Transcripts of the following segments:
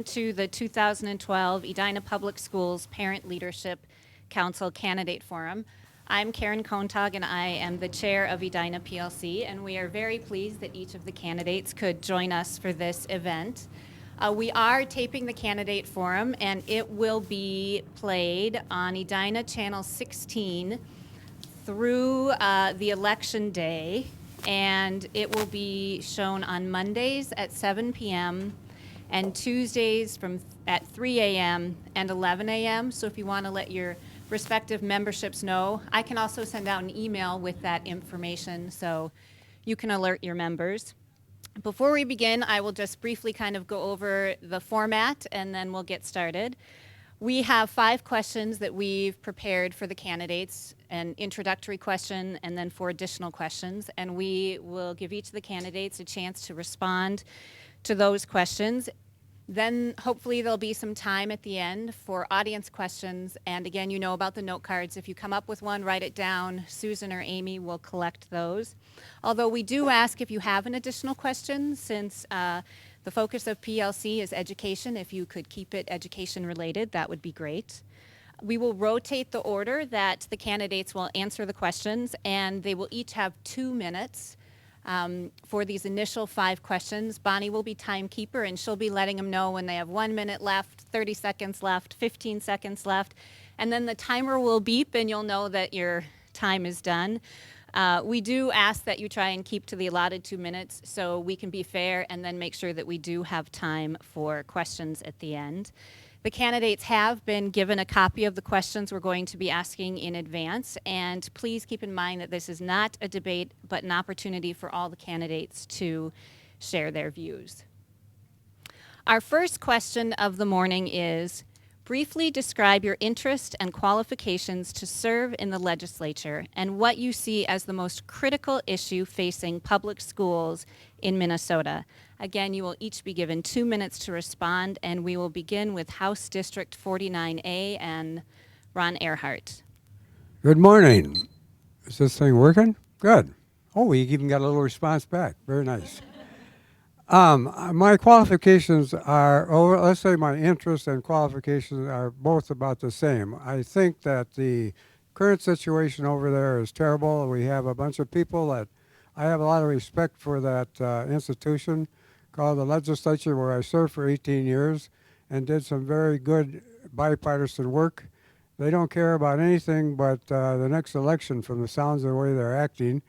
To the 2012 Edina Public Schools Parent Leadership Council Candidate Forum. I'm Karen Kontag, and I am the chair of Edina PLC, and we are very pleased that each of the candidates could join us for this event. We are taping the candidate forum, and it will be played on Edina Channel 16 through the election day, and it will be shown on Mondays at 7 p.m. and Tuesdays at 3 a.m. and 11 a.m. So if you want to let your respective memberships know, I can also send out an email with that information so you can alert your members. Before we begin, I will just briefly kind of go over the format and then we'll get started. We have 5 questions that we've prepared for the candidates, an introductory question and then 4 additional questions, and we will give each of the candidates a chance to respond to those questions. Then hopefully there'll be some time at the end for audience questions, and again, you know about the note cards. If you come up with one, write it down. Susan or Amy will collect those. Although we do ask if you have an additional question, since the focus of PLC is education. If you could keep it education related, that would be great. We will rotate the order that the candidates will answer the questions, and they will each have 2 minutes for these initial 5 questions. Bonnie will be timekeeper, and she'll be letting them know when they have 1 minute left, 30 seconds left, 15 seconds left, and then the timer will beep, and you'll know that your time is done. We do ask that you try and keep to the allotted 2 minutes so we can be fair and then make sure that we do have time for questions at the end. The candidates have been given a copy of the questions we're going to be asking in advance, and please keep in mind that this is not a debate, but an opportunity for all the candidates to share their views. Our first question of the morning is, briefly describe your interest and qualifications to serve in the legislature and what you see as the most critical issue facing public schools in Minnesota. Again, you will each be given 2 minutes to respond, and we will begin with House District 49A and Ron Earhart. Good morning. Is this thing working? Good. Oh, we even got a little response back. Very nice. My qualifications are, or let's say my interests and qualifications are both about the same. I think that the current situation over there is terrible. We have a bunch of people that I have a lot of respect for that institution called the legislature, where I served for 18 years and did some very good bipartisan work. They don't care about anything but the next election from the sounds of the way they're acting,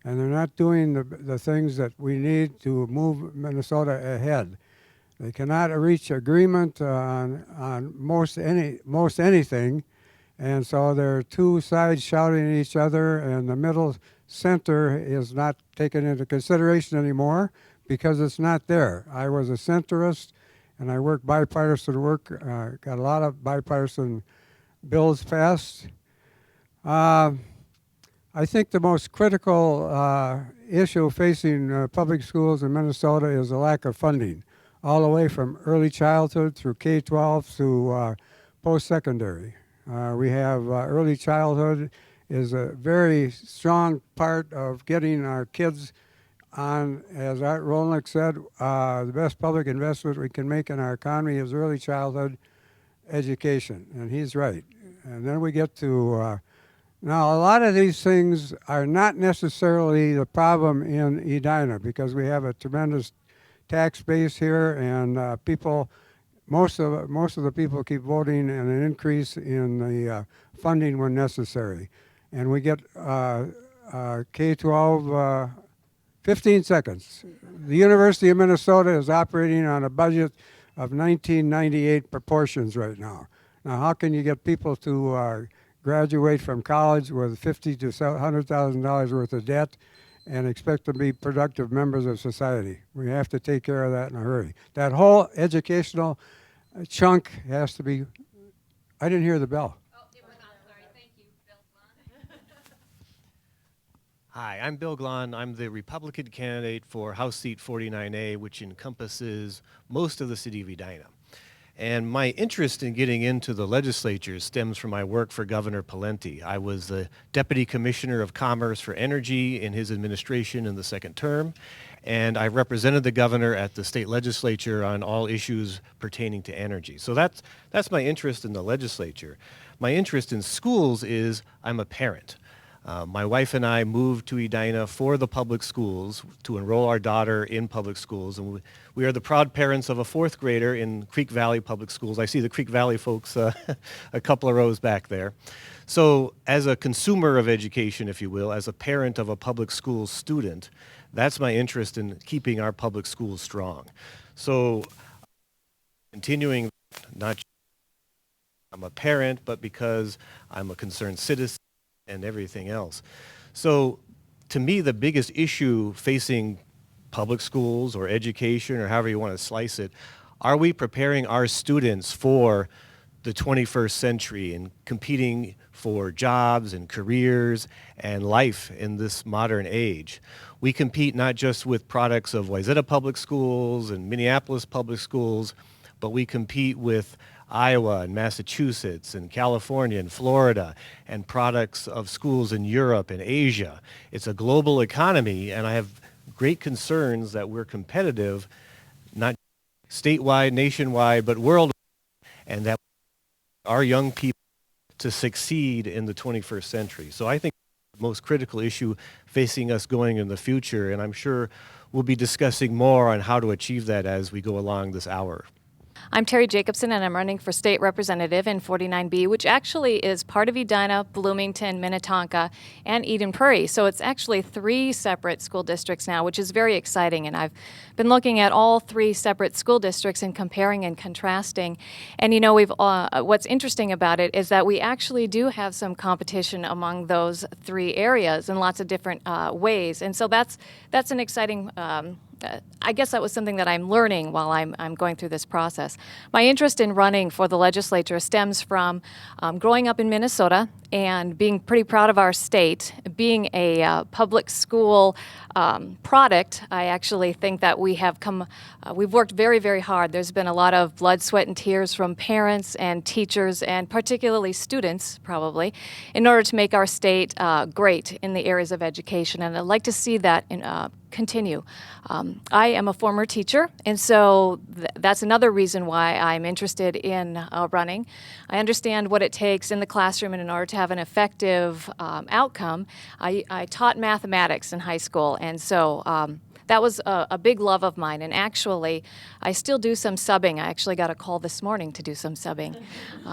and they're not doing the things that we need to move Minnesota ahead. They cannot reach agreement on most anything, and so there are 2 sides shouting at each other, and the middle center is not taken into consideration anymore because it's not there. I was a centrist, and I worked bipartisan work, got a lot of bipartisan bills passed. I think the most critical issue facing public schools in Minnesota is the lack of funding, all the way from early childhood through K-12 to post-secondary. We have early childhood is a very strong part of getting our kids on, as Art Rolnick said, the best public investment we can make in our economy is early childhood education, and he's right. And then we get to, now a lot of these things are not necessarily the problem in Edina because we have a tremendous tax base here, and people, most of the people keep voting and an increase in the funding when necessary. And we get K-12, 15 seconds. The University of Minnesota is operating on a budget of 1998 proportions right now. Now, how can you get people to graduate from college with $50,000 to $100,000 worth of debt and expect to be productive members of society? We have to take care of that in a hurry. That whole educational chunk has to be. I didn't hear the bell. Hi, I'm Bill Glahn. I'm the Republican candidate for House Seat 49A, which encompasses most of the city of Edina. And my interest in getting into the legislature stems from my work for Governor Pawlenty. I was the Deputy Commissioner of Commerce for Energy in his administration in the second term, and I represented the governor at the state legislature on all issues pertaining to energy. So that's my interest in the legislature. My interest in schools is I'm a parent. My wife and I moved to Edina for the public schools to enroll our daughter in public schools, and we are the proud parents of a fourth grader in Creek Valley Public Schools. I see the Creek Valley folks a couple of rows back there. So as a consumer of education, if you will, as a parent of a public school student, that's my interest in keeping our public schools strong. So continuing, not just I'm a parent, but because I'm a concerned citizen and everything else. So to me, the biggest issue facing public schools or education or however you want to slice it, are we preparing our students for the 21st century and competing for jobs and careers and life in this modern age? We compete not just with products of Wayzata Public Schools and Minneapolis Public Schools, but we compete with Iowa and Massachusetts and California and Florida and products of schools in Europe and Asia. It's a global economy, and I have great concerns that we're competitive, not statewide, nationwide, but worldwide, and that our young people to succeed in the 21st century. So I think the most critical issue facing us going in the future, and I'm sure we'll be discussing more on how to achieve that as we go along this hour. I'm Terry Jacobson, and I'm running for state representative in 49B, which actually is part of Edina, Bloomington, Minnetonka, and Eden Prairie. So it's actually 3 separate school districts now, which is very exciting. And I've been looking at all 3 separate school districts and comparing and contrasting. And you know, what's interesting about it is that we actually do have some competition among those 3 areas in lots of different ways. And so that's an exciting. I guess that was something that I'm learning while I'm going through this process. My interest in running for the legislature stems from growing up in Minnesota and being pretty proud of our state. Being a public school product, I actually think that we've worked very, very hard. There's been a lot of blood, sweat, and tears from parents and teachers, and particularly students, probably, in order to make our state great in the areas of education. And I'd like to see that continue. I am a former teacher, and so that's another reason why I'm interested in running. I understand what it takes in the classroom, and in order to have an effective outcome, I taught mathematics in high school, and so that was a big love of mine. And actually, I still do some subbing. I actually got a call this morning to do some subbing.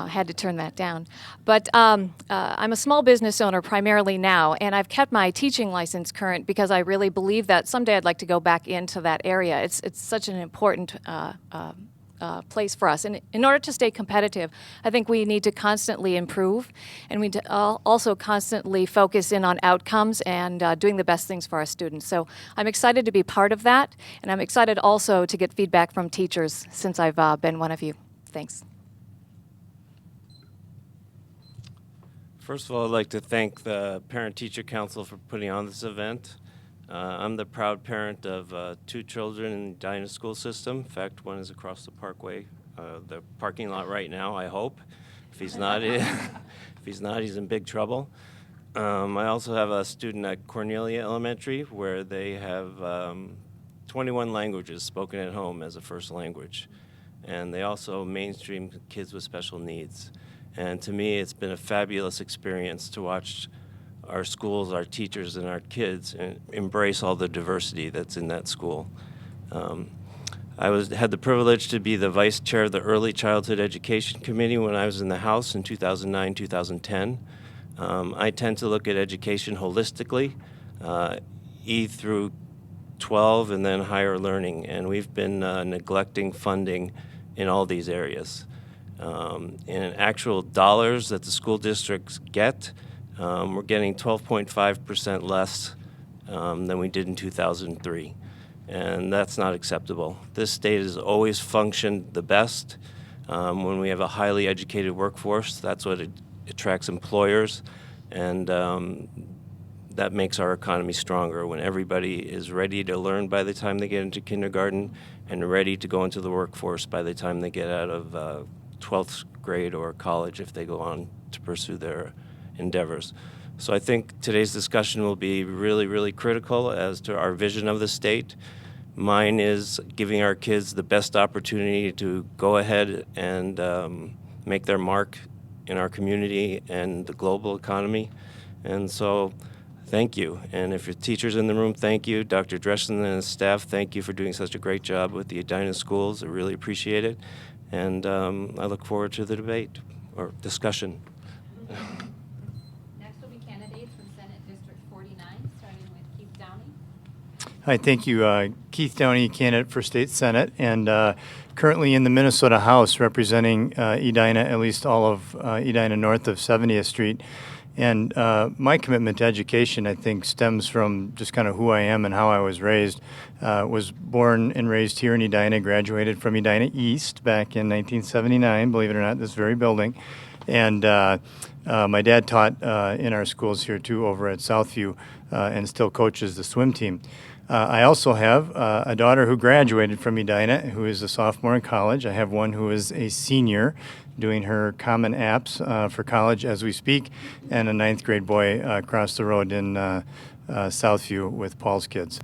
Had to turn that down. But I'm a small business owner primarily now, and I've kept my teaching license current because I really believe that someday I'd like to go back into that area. It's such an important place for us. And in order to stay competitive, I think we need to constantly improve, and we need to also constantly focus in on outcomes and doing the best things for our students. So I'm excited to be part of that, and I'm excited also to get feedback from teachers since I've been one of you. Thanks. First of all, I'd like to thank the Parent-Teacher Council for putting on this event. I'm the proud parent of 2 children in the Edina school system. In fact, one is across the parkway, the parking lot right now, I hope. If he's not, he's in big trouble. I also have a student at Cornelia Elementary where they have 21 languages spoken at home as a first language. And they also mainstream kids with special needs. And to me, it's been a fabulous experience to watch our schools, our teachers, and our kids and embrace all the diversity that's in that school. I had the privilege to be the vice chair of the Early Childhood Education Committee when I was in the House in 2009, 2010. I tend to look at education holistically, E through 12 and then higher learning, and we've been neglecting funding in all these areas. In actual dollars that the school districts get, we're getting 12.5% less than we did in 2003, and that's not acceptable. This state has always functioned the best when we have a highly educated workforce. That's what attracts employers, and that makes our economy stronger, when everybody is ready to learn by the time they get into kindergarten and ready to go into the workforce by the time they get out of 12th grade or college if they go on to pursue their endeavors. So I think today's discussion will be really, really critical as to our vision of the state. Mine is giving our kids the best opportunity to go ahead and make their mark in our community and the global economy. And so thank you. And if your teachers in the room, thank you. Dr. Dreschen and his staff, thank you for doing such a great job with the Edina schools. I really appreciate it. And I look forward to the debate or discussion. Next will be candidates from Senate District 49, starting with Keith Downey. Hi, thank you. Keith Downey, candidate for State Senate, and currently in the Minnesota House representing Edina, at least all of Edina north of 70th Street. And my commitment to education, I think, stems from just kind of who I am and how I was raised. Was born and raised here in Edina, graduated from Edina East back in 1979, believe it or not, this very building. And my dad taught in our schools here, too, over at Southview, and still coaches the swim team. I also have a daughter who graduated from Edina, who is a sophomore in college. I have one who is a senior doing her Common Apps for college as we speak, and a ninth grade boy across the road in Southview with Paul's kids.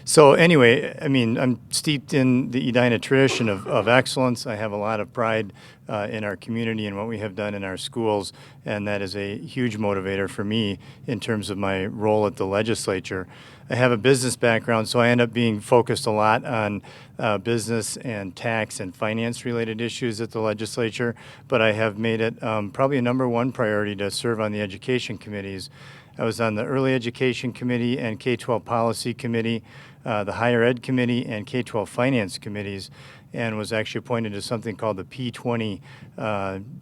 So anyway, I mean, I'm steeped in the Edina tradition of excellence. I have a lot of pride in our community and what we have done in our schools, and that is a huge motivator for me in terms of my role at the legislature. I have a business background, so I end up being focused a lot on business and tax and finance related issues at the legislature, but I have made it probably a number one priority to serve on the education committees. I was on the Early Education Committee and K-12 Policy Committee, the Higher Ed Committee, and K-12 Finance Committees, and was actually appointed to something called the P20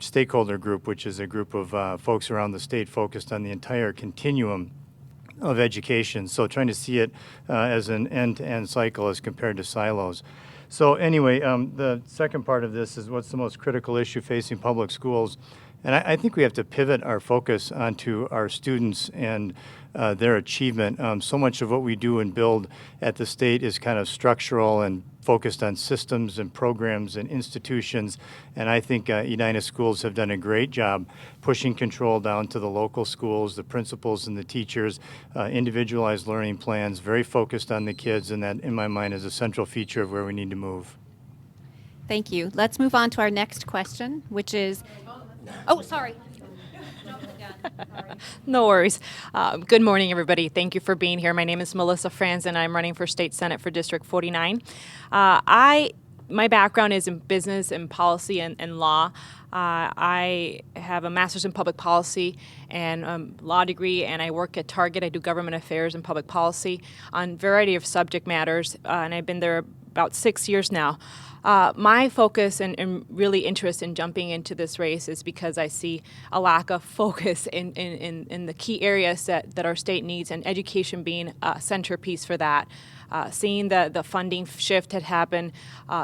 Stakeholder Group, which is a group of folks around the state focused on the entire continuum of education. So trying to see it as an end-to-end cycle as compared to silos. So anyway, the second part of this is what's the most critical issue facing public schools. And I think we have to pivot our focus onto our students and their achievement. So much of what we do and build at the state is kind of structural and focused on systems and programs and institutions. And I think Edina schools have done a great job pushing control down to the local schools, the principals and the teachers, individualized learning plans, very focused on the kids, and that, in my mind, is a central feature of where we need to move. Thank you. Let's move on to our next question, which is, oh, sorry. No worries. Good morning, everybody. Thank you for being here. My name is Melissa Franz, and I'm running for State Senate for District 49. My background is in business and policy and law. I have a master's in public policy and law degree, and I work at Target. I do government affairs and public policy on a variety of subject matters, and I've been there about 6 years now. My focus and really interest in jumping into this race is because I see a lack of focus in the key areas that our state needs, and education being a centerpiece for that. Seeing the funding shift had happened,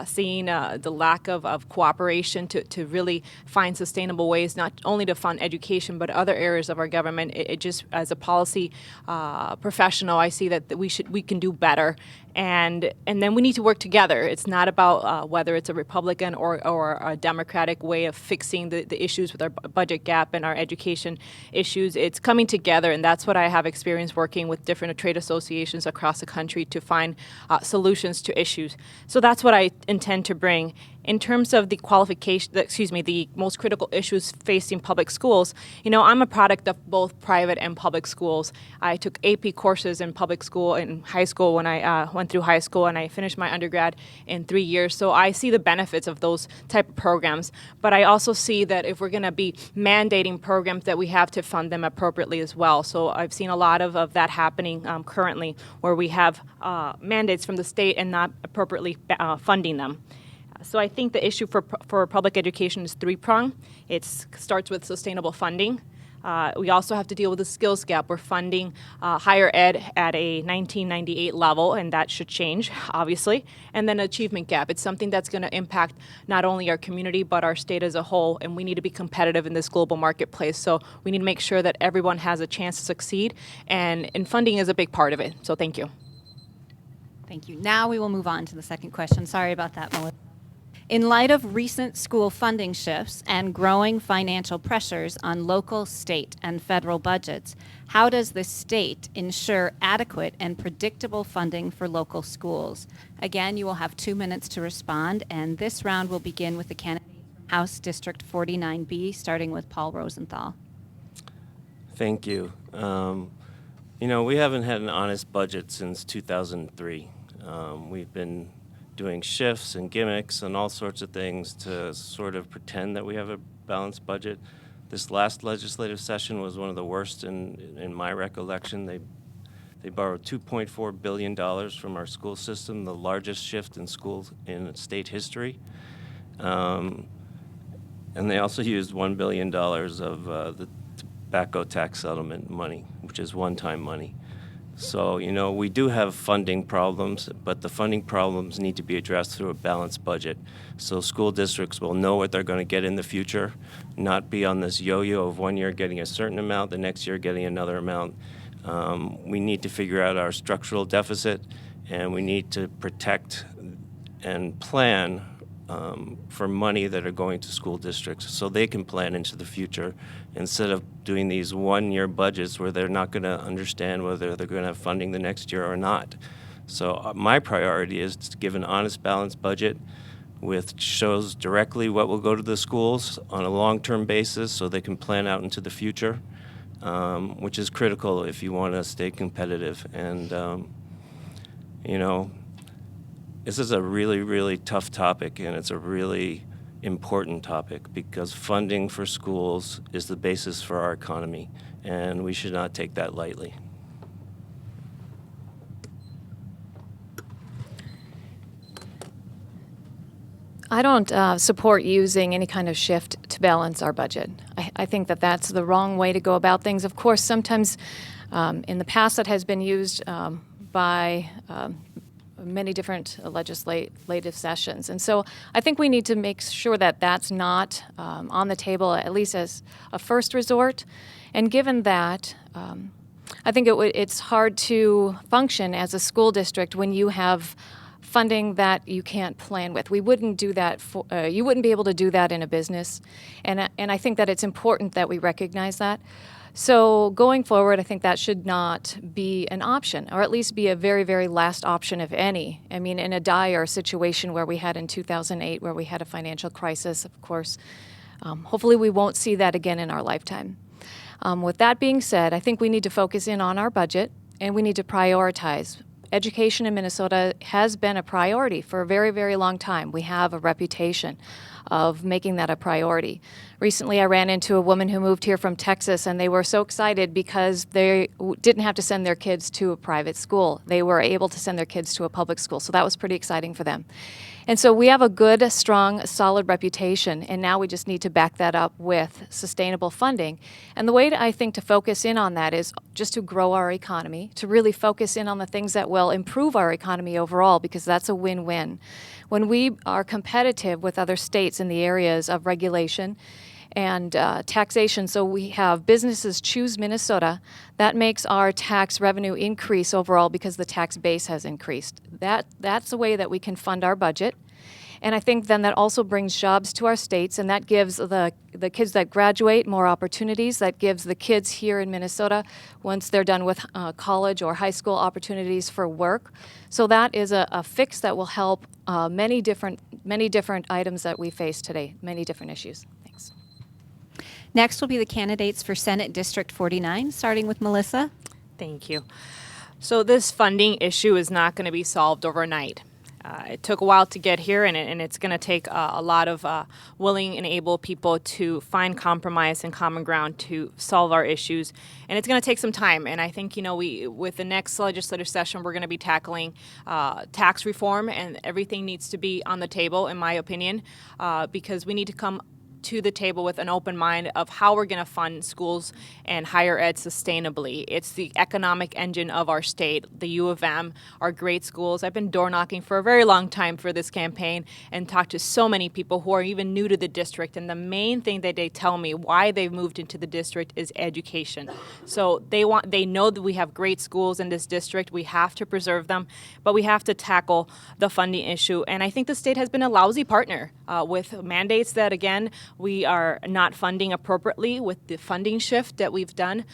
seeing the lack of cooperation to really find sustainable ways, not only to fund education, but other areas of our government. It just, as a policy professional, I see that we can do better. And then we need to work together. It's not about whether it's a Republican or a Democratic way of fixing the issues with our budget gap and our education issues. It's coming together, and that's what I have experience working with different trade associations across the country to find solutions to issues. So that's what I intend to bring. In terms of the the most critical issues facing public schools, I'm a product of both private and public schools. I took AP courses in public school in high school when I went through high school, and I finished my undergrad in 3 years. So I see the benefits of those type of programs. But I also see that if we're going to be mandating programs, that we have to fund them appropriately as well. So I've seen a lot of that happening currently, where we have mandates from the state and not appropriately funding them. So I think the issue for public education is three-pronged. It starts with sustainable funding. We also have to deal with the skills gap. We're funding higher ed at a 1998 level, and that should change, obviously. And then achievement gap. It's something that's going to impact not only our community, but our state as a whole, and we need to be competitive in this global marketplace. So we need to make sure that everyone has a chance to succeed, and funding is a big part of it. So thank you. Thank you. Now we will move on to the second question. Sorry about that, Melissa. In light of recent school funding shifts and growing financial pressures on local, state, and federal budgets, how does the state ensure adequate and predictable funding for local schools? Again, you will have 2 minutes to respond, and this round will begin with the candidate from House District 49B, starting with Paul Rosenthal. Thank you. We haven't had an honest budget since 2003. We've been doing shifts and gimmicks and all sorts of things to sort of pretend that we have a balanced budget. This last legislative session was one of the worst in my recollection. They borrowed $2.4 billion from our school system, the largest shift in schools in state history. And they also used $1 billion of the tobacco tax settlement money, which is one-time money. So, we do have funding problems, but the funding problems need to be addressed through a balanced budget. So school districts will know what they're going to get in the future, not be on this yo-yo of one year getting a certain amount, the next year getting another amount. We need to figure out our structural deficit, and we need to protect and plan for money that are going to school districts so they can plan into the future instead of doing these one-year budgets where they're not going to understand whether they're going to have funding the next year or not. So my priority is to give an honest, balanced budget which shows directly what will go to the schools on a long-term basis so they can plan out into the future, which is critical if you want to stay competitive. And, this is a really, really tough topic, and it's a really important topic because funding for schools is the basis for our economy, and we should not take that lightly. I don't support using any kind of shift to balance our budget. I think that that's the wrong way to go about things. Of course, sometimes in the past that has been used by many different legislative sessions. And so I think we need to make sure that that's not on the table, at least as a first resort. And given that, I think it's hard to function as a school district when you have funding that you can't plan with. We wouldn't do that you wouldn't be able to do that in a business. And I think that it's important that we recognize that. So going forward, I think that should not be an option, or at least be a very, very last option, if any. I mean, in a dire situation where we had in 2008, where we had a financial crisis, of course, hopefully we won't see that again in our lifetime. With that being said, I think we need to focus in on our budget, and we need to prioritize. Education in Minnesota has been a priority for a very, very long time. We have a reputation of making that a priority. Recently, I ran into a woman who moved here from Texas, and they were so excited because they didn't have to send their kids to a private school. They were able to send their kids to a public school, so that was pretty exciting for them. And so we have a good, strong, solid reputation, and now we just need to back that up with sustainable funding. And the way I think to focus in on that is just to grow our economy, to really focus in on the things that will improve our economy overall, because that's a win-win. When we are competitive with other states in the areas of regulation and taxation, so we have businesses choose Minnesota, that makes our tax revenue increase overall because the tax base has increased. That's a way that we can fund our budget. And I think then that also brings jobs to our states, and that gives the kids that graduate more opportunities. That gives the kids here in Minnesota, once they're done with college or high school, opportunities for work. So that is a fix that will help many different items that we face today, many different issues. Thanks. Next will be the candidates for Senate District 49, starting with Melissa. Thank you. So this funding issue is not going to be solved overnight. It took a while to get here, and it's going to take a lot of willing and able people to find compromise and common ground to solve our issues. And it's going to take some time. And I think, with the next legislative session, we're going to be tackling tax reform, and everything needs to be on the table, in my opinion, because we need to come to the table with an open mind of how we're going to fund schools and higher ed sustainably. It's the economic engine of our state. The U of M are great schools. I've been door knocking for a very long time for this campaign and talked to so many people who are even new to the district. And the main thing that they tell me why they've moved into the district is education. So they know that we have great schools in this district. We have to preserve them, but we have to tackle the funding issue. And I think the state has been a lousy partner with mandates that, again, we are not funding appropriately with the funding shift that we've done.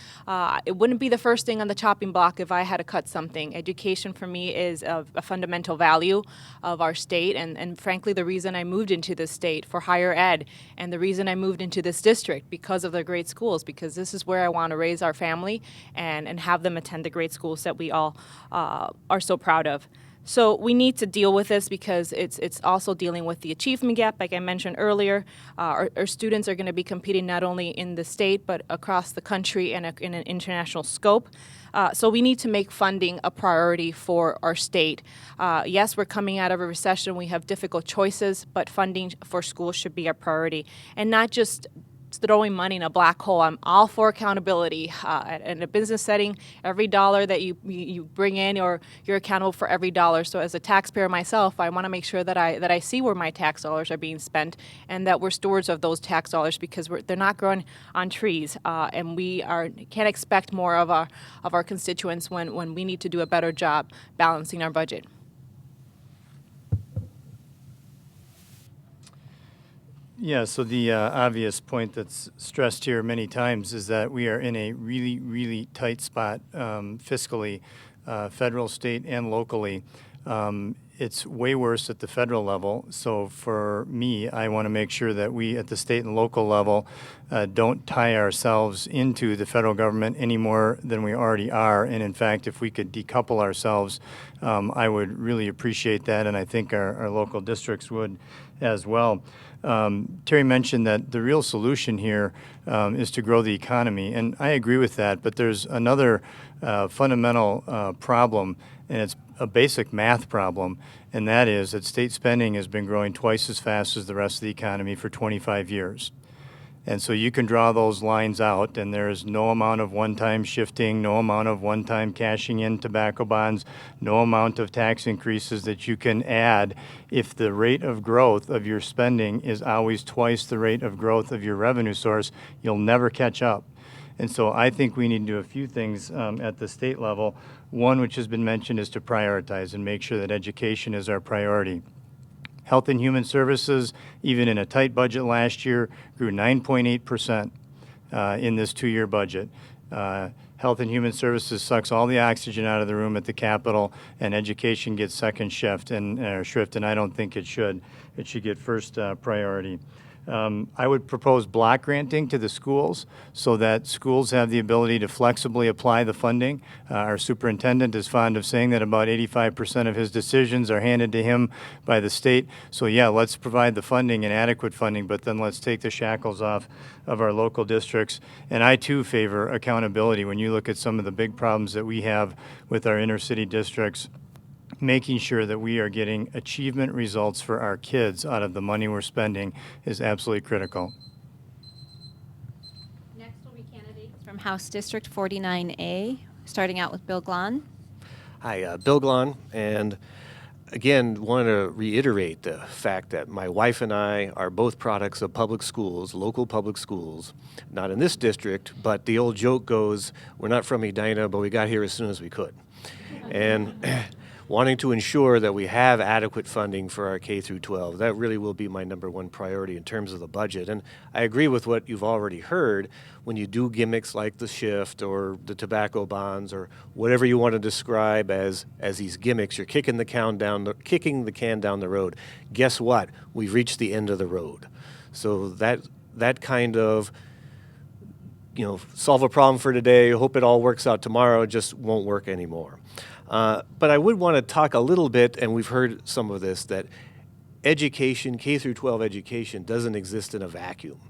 It wouldn't be the first thing on the chopping block if I had to cut something. Education for me is a fundamental value of our state, and frankly, the reason I moved into this state for higher ed, and the reason I moved into this district because of the great schools, because this is where I want to raise our family and have them attend the great schools that we all are so proud of. So we need to deal with this because it's also dealing with the achievement gap, like I mentioned earlier. Our students are going to be competing not only in the state but across the country and in an international scope. So we need to make funding a priority for our state. Yes, we're coming out of a recession. We have difficult choices, but funding for schools should be a priority, and not just throwing money in a black hole. I'm all for accountability. In a business setting, every dollar that you bring in, or you're accountable for every dollar. So as a taxpayer myself, I want to make sure that I see where my tax dollars are being spent, and that we're stewards of those tax dollars, because they're not growing on trees, and can't expect more of our constituents when we need to do a better job balancing our budget. Yeah, so the obvious point that's stressed here many times is that we are in a really, really tight spot fiscally, federal, state, and locally. It's way worse at the federal level. So for me, I want to make sure that we at the state and local level don't tie ourselves into the federal government any more than we already are. And in fact, if we could decouple ourselves, I would really appreciate that, and I think our local districts would as well. Terry mentioned that the real solution here is to grow the economy, and I agree with that, but there's another fundamental problem, and it's a basic math problem, and that is that state spending has been growing twice as fast as the rest of the economy for 25 years. And so you can draw those lines out, and there is no amount of one-time shifting, no amount of one-time cashing in tobacco bonds, no amount of tax increases that you can add if the rate of growth of your spending is always twice the rate of growth of your revenue source. You'll never catch up. And so I think we need to do a few things at the state level. One, which has been mentioned, is to prioritize and make sure that education is our priority. Health and Human Services, even in a tight budget last year, grew 9.8% in this two-year budget. Health and Human Services sucks all the oxygen out of the room at the Capitol, and education gets second shift, and I don't think it should. It should get first priority. I would propose block granting to the schools so that schools have the ability to flexibly apply the funding. Our superintendent is fond of saying that about 85% of his decisions are handed to him by the state. So yeah, let's provide the funding and adequate funding, but then let's take the shackles off of our local districts. And I too favor accountability. When you look at some of the big problems that we have with our inner city districts, making sure that we are getting achievement results for our kids out of the money we're spending is absolutely critical. Next will be candidates from House District 49A, starting out with Bill Glahn. Hi, Bill Glahn, and again, want to reiterate the fact that my wife and I are both products of public schools, local public schools, not in this district, but the old joke goes, we're not from Edina, but we got here as soon as we could. And wanting to ensure that we have adequate funding for our K through 12. That really will be my number one priority in terms of the budget. And I agree with what you've already heard. When you do gimmicks like the shift or the tobacco bonds or whatever you want to describe as these gimmicks, you're kicking the can down the road. Guess what? We've reached the end of the road. So that kind of, solve a problem for today, hope it all works out tomorrow, just won't work anymore. But I would want to talk a little bit, and we've heard some of this, that education, K through 12 education, doesn't exist in a vacuum,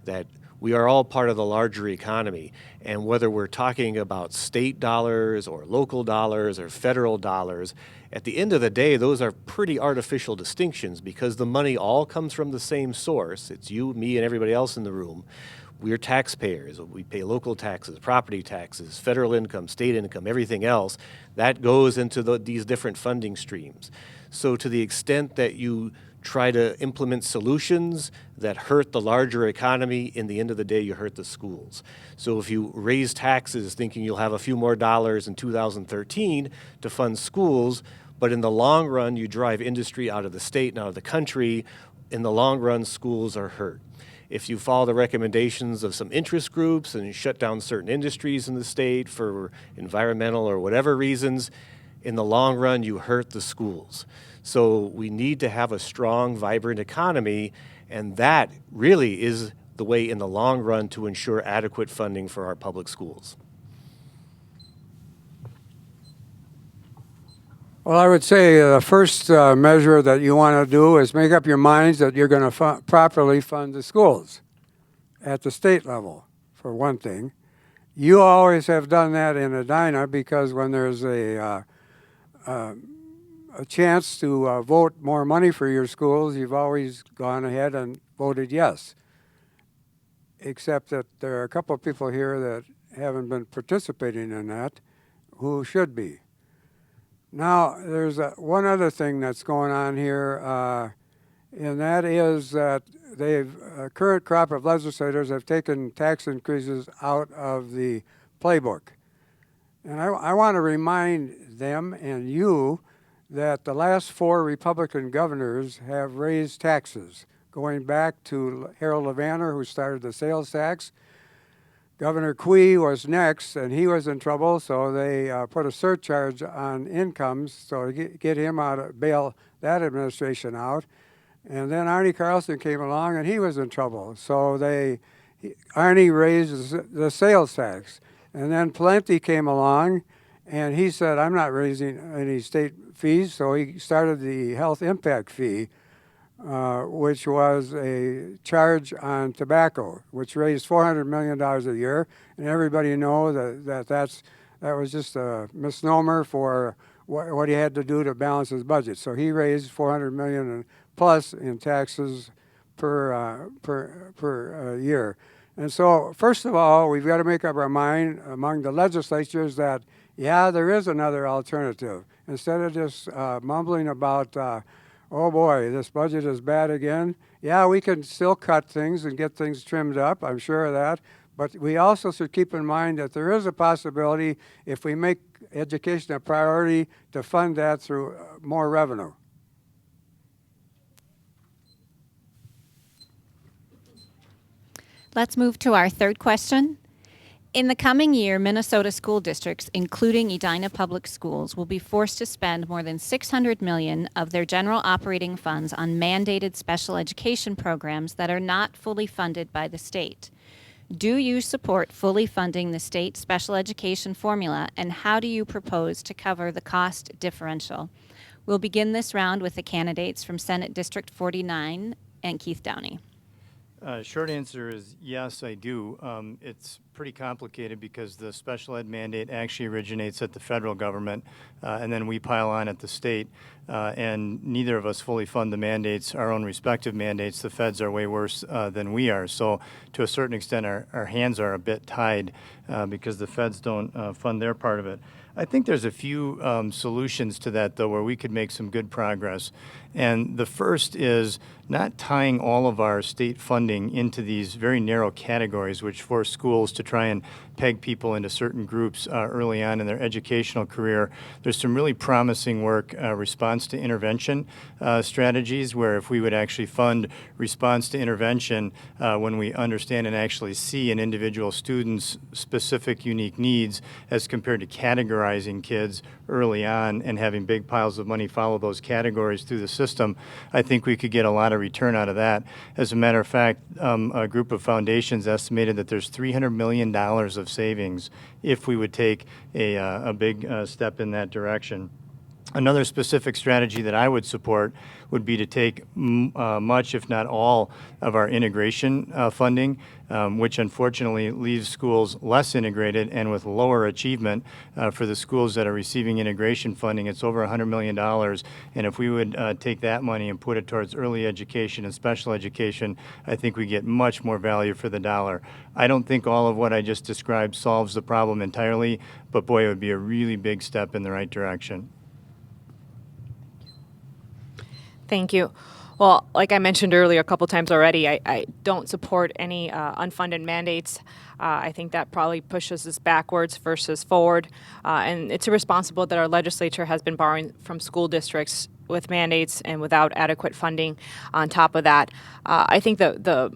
that we are all part of the larger economy. And whether we're talking about state dollars or local dollars or federal dollars, at the end of the day, those are pretty artificial distinctions because the money all comes from the same source. It's you, me, and everybody else in the room. We're taxpayers. We pay local taxes, property taxes, federal income, state income, everything else. That goes into these different funding streams. So to the extent that you try to implement solutions that hurt the larger economy, in the end of the day, you hurt the schools. So if you raise taxes thinking you'll have a few more dollars in 2013 to fund schools, but in the long run, you drive industry out of the state and out of the country, in the long run, schools are hurt. If you follow the recommendations of some interest groups and shut down certain industries in the state for environmental or whatever reasons, in the long run, you hurt the schools. So we need to have a strong, vibrant economy, and that really is the way in the long run to ensure adequate funding for our public schools. Well, I would say the first measure that you want to do is make up your minds that you're going to properly fund the schools at the state level, for one thing. You always have done that in Edina because when there's a chance to vote more money for your schools, you've always gone ahead and voted yes. Except that there are a couple of people here that haven't been participating in that who should be. Now, there's one other thing that's going on here, and that is that a current crop of legislators have taken tax increases out of the playbook. And I want to remind them and you that the last 4 Republican governors have raised taxes, going back to Harold Levander, who started the sales tax. Governor Quee was next, and he was in trouble, so they put a surcharge on incomes so to get him out of bail that administration out. And then Arnie Carlson came along, and he was in trouble, so Arnie raised the sales tax. And then Plenty came along, and he said, I'm not raising any state fees, so he started the health impact fee, which was a charge on tobacco, which raised $400 million a year. And everybody knows that was just a misnomer for what he had to do to balance his budget. So he raised $400 million plus in taxes per year. And so, first of all, we've got to make up our mind among the legislatures that, yeah, there is another alternative. Instead of just mumbling about, oh boy, this budget is bad again. Yeah, we can still cut things and get things trimmed up, I'm sure of that. But we also should keep in mind that there is a possibility, if we make education a priority, to fund that through more revenue. Let's move to our third question. In the coming year, Minnesota school districts, including Edina Public Schools, will be forced to spend more than $600 million of their general operating funds on mandated special education programs that are not fully funded by the state. Do you support fully funding the state special education formula, and how do you propose to cover the cost differential? We'll begin this round with the candidates from Senate District 49 and Keith Downey. Short answer is yes, I do. It's pretty complicated because the special ed mandate actually originates at the federal government, and then we pile on at the state, and neither of us fully fund the mandates, our own respective mandates. The feds are way worse than we are. So to a certain extent, our hands are a bit tied because the feds don't fund their part of it. I think there's a few solutions to that, though, where we could make some good progress. And the first is not tying all of our state funding into these very narrow categories, which force schools to try and peg people into certain groups early on in their educational career. There's some really promising work, response to intervention strategies, where if we would actually fund response to intervention when we understand and actually see an individual student's specific unique needs as compared to categorizing kids early on and having big piles of money follow those categories through the system, I think we could get a lot of return out of that. As a matter of fact, a group of foundations estimated that there's $300 million of savings if we would take a big step in that direction. Another specific strategy that I would support would be to take much, if not all, of our integration funding, which unfortunately leaves schools less integrated and with lower achievement. For the schools that are receiving integration funding, it's over $100 million. And if we would take that money and put it towards early education and special education, I think we get much more value for the dollar. I don't think all of what I just described solves the problem entirely, but boy, it would be a really big step in the right direction. Thank you. Well, like I mentioned earlier a couple times already, I don't support any unfunded mandates. I think that probably pushes us backwards versus forward. And it's irresponsible that our legislature has been borrowing from school districts with mandates and without adequate funding on top of that. I think the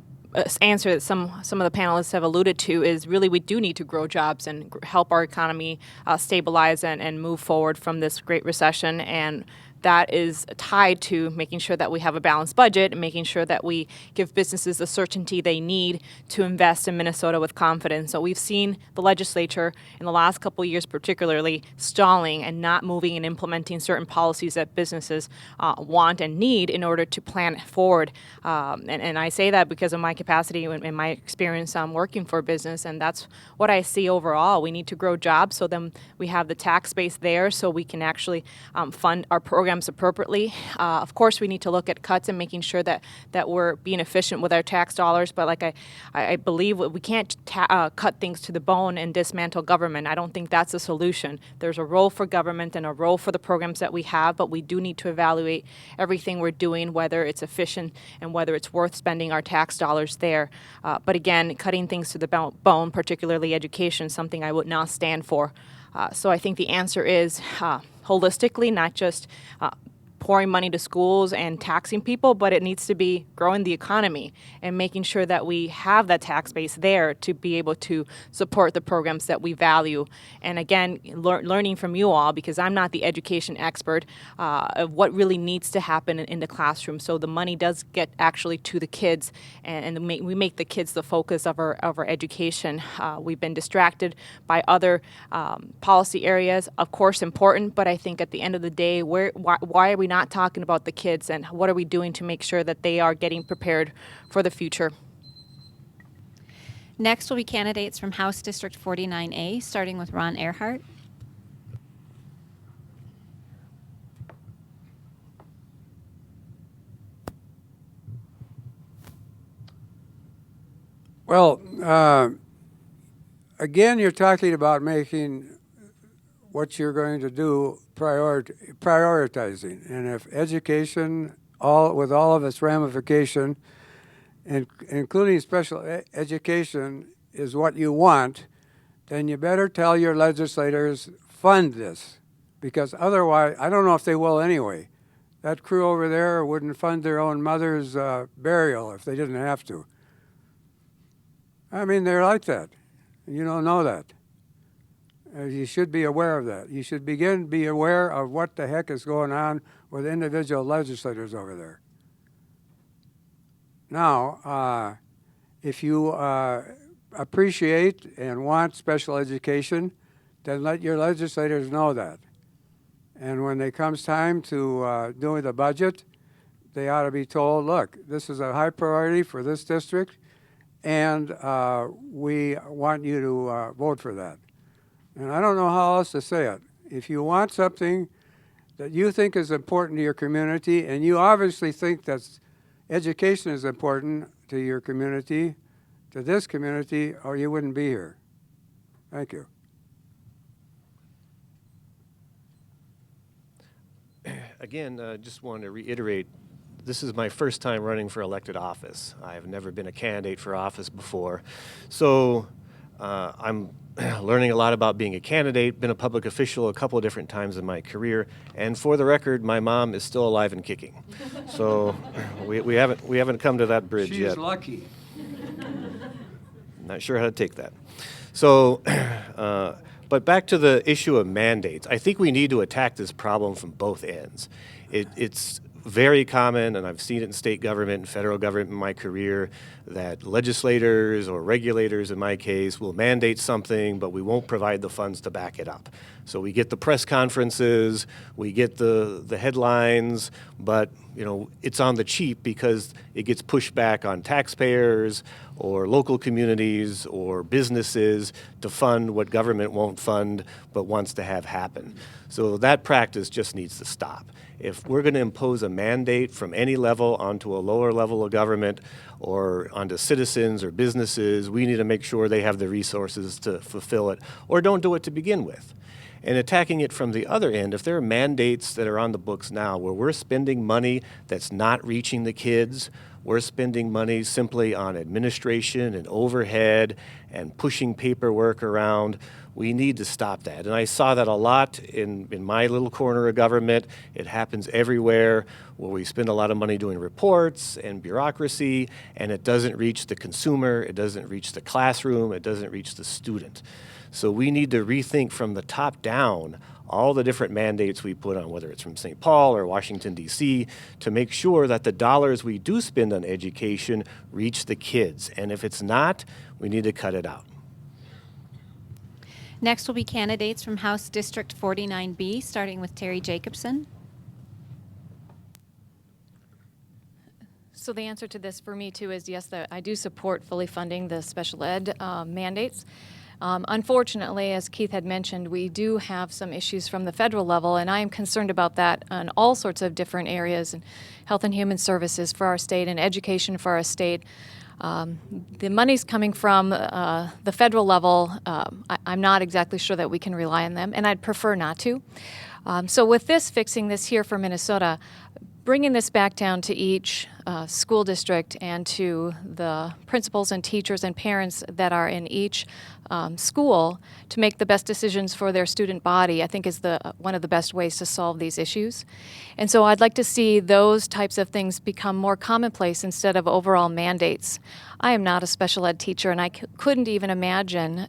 answer that some of the panelists have alluded to is really we do need to grow jobs and help our economy stabilize and move forward from this great recession, and that is tied to making sure that we have a balanced budget and making sure that we give businesses the certainty they need to invest in Minnesota with confidence. So we've seen the legislature in the last couple of years particularly stalling and not moving and implementing certain policies that businesses want and need in order to plan forward. And I say that because of my capacity and my experience working for business, and that's what I see overall. We need to grow jobs so then we have the tax base there so we can actually fund our programs appropriately. Of course, we need to look at cuts and making sure that we're being efficient with our tax dollars. But like I believe we can't cut things to the bone and dismantle government. I don't think that's a solution. There's a role for government and a role for the programs that we have, but we do need to evaluate everything we're doing, whether it's efficient and whether it's worth spending our tax dollars there. But again, cutting things to the bone, particularly education, is something I would not stand for. So I think the answer is holistically, not just pouring money to schools and taxing people, but it needs to be growing the economy and making sure that we have that tax base there to be able to support the programs that we value. And again, learning from you all, because I'm not the education expert, of what really needs to happen in the classroom so the money does get actually to the kids and we make the kids the focus of our education. We've been distracted by other policy areas, of course important, but I think at the end of the day, why are we not talking about the kids and what are we doing to make sure that they are getting prepared for the future? Next will be candidates from House District 49A, starting with Ron Earhart. Well, again, you're talking about making what you're going to do prioritizing. And if education, with all of its ramification, including special education, is what you want, then you better tell your legislators, fund this. Because otherwise, I don't know if they will anyway. That crew over there wouldn't fund their own mother's burial if they didn't have to. I mean, they're like that. You don't know that. You should be aware of that. You should begin to be aware of what the heck is going on with individual legislators over there. Now, if you appreciate and want special education, then let your legislators know that. And when it comes time to doing the budget, they ought to be told, look, this is a high priority for this district, and we want you to vote for that. And I don't know how else to say it. If you want something that you think is important to your community, and you obviously think that education is important to your community, to this community, or you wouldn't be here. Thank you. Again, just wanted to reiterate, this is my first time running for elected office. I have never been a candidate for office before. So I'm learning a lot about being a candidate, been a public official a couple of different times in my career, and for the record, my mom is still alive and kicking. So we haven't come to that bridge yet. She's lucky. Not sure how to take that. So, but back to the issue of mandates. I think we need to attack this problem from both ends. It's very common, and I've seen it in state government and federal government in my career, that legislators or regulators, in my case, will mandate something, but we won't provide the funds to back it up. So we get the press conferences, we get the headlines, but it's on the cheap because it gets pushed back on taxpayers or local communities or businesses to fund what government won't fund but wants to have happen. So that practice just needs to stop. If we're going to impose a mandate from any level onto a lower level of government or onto citizens or businesses, we need to make sure they have the resources to fulfill it, or don't do it to begin with. And attacking it from the other end, if there are mandates that are on the books now where we're spending money that's not reaching the kids, we're spending money simply on administration and overhead and pushing paperwork around, we need to stop that. And I saw that a lot in my little corner of government. It happens everywhere where we spend a lot of money doing reports and bureaucracy, and it doesn't reach the consumer, it doesn't reach the classroom, it doesn't reach the student. So we need to rethink from the top down all the different mandates we put on, whether it's from St. Paul or Washington, D.C., to make sure that the dollars we do spend on education reach the kids. And if it's not, we need to cut it out. Next will be candidates from House District 49B, starting with Terry Jacobson. So the answer to this for me, too, is yes, I do support fully funding the special ed mandates. Unfortunately, as Keith had mentioned, we do have some issues from the federal level, and I am concerned about that in all sorts of different areas, and health and human services for our state and education for our state. The money's coming from the federal level. I'm not exactly sure that we can rely on them, and I'd prefer not to. So with this, fixing this here for Minnesota, bringing this back down to each school district and to the principals and teachers and parents that are in each school to make the best decisions for their student body, I think is one of the best ways to solve these issues. And so I'd like to see those types of things become more commonplace instead of overall mandates. I am not a special ed teacher, and I couldn't even imagine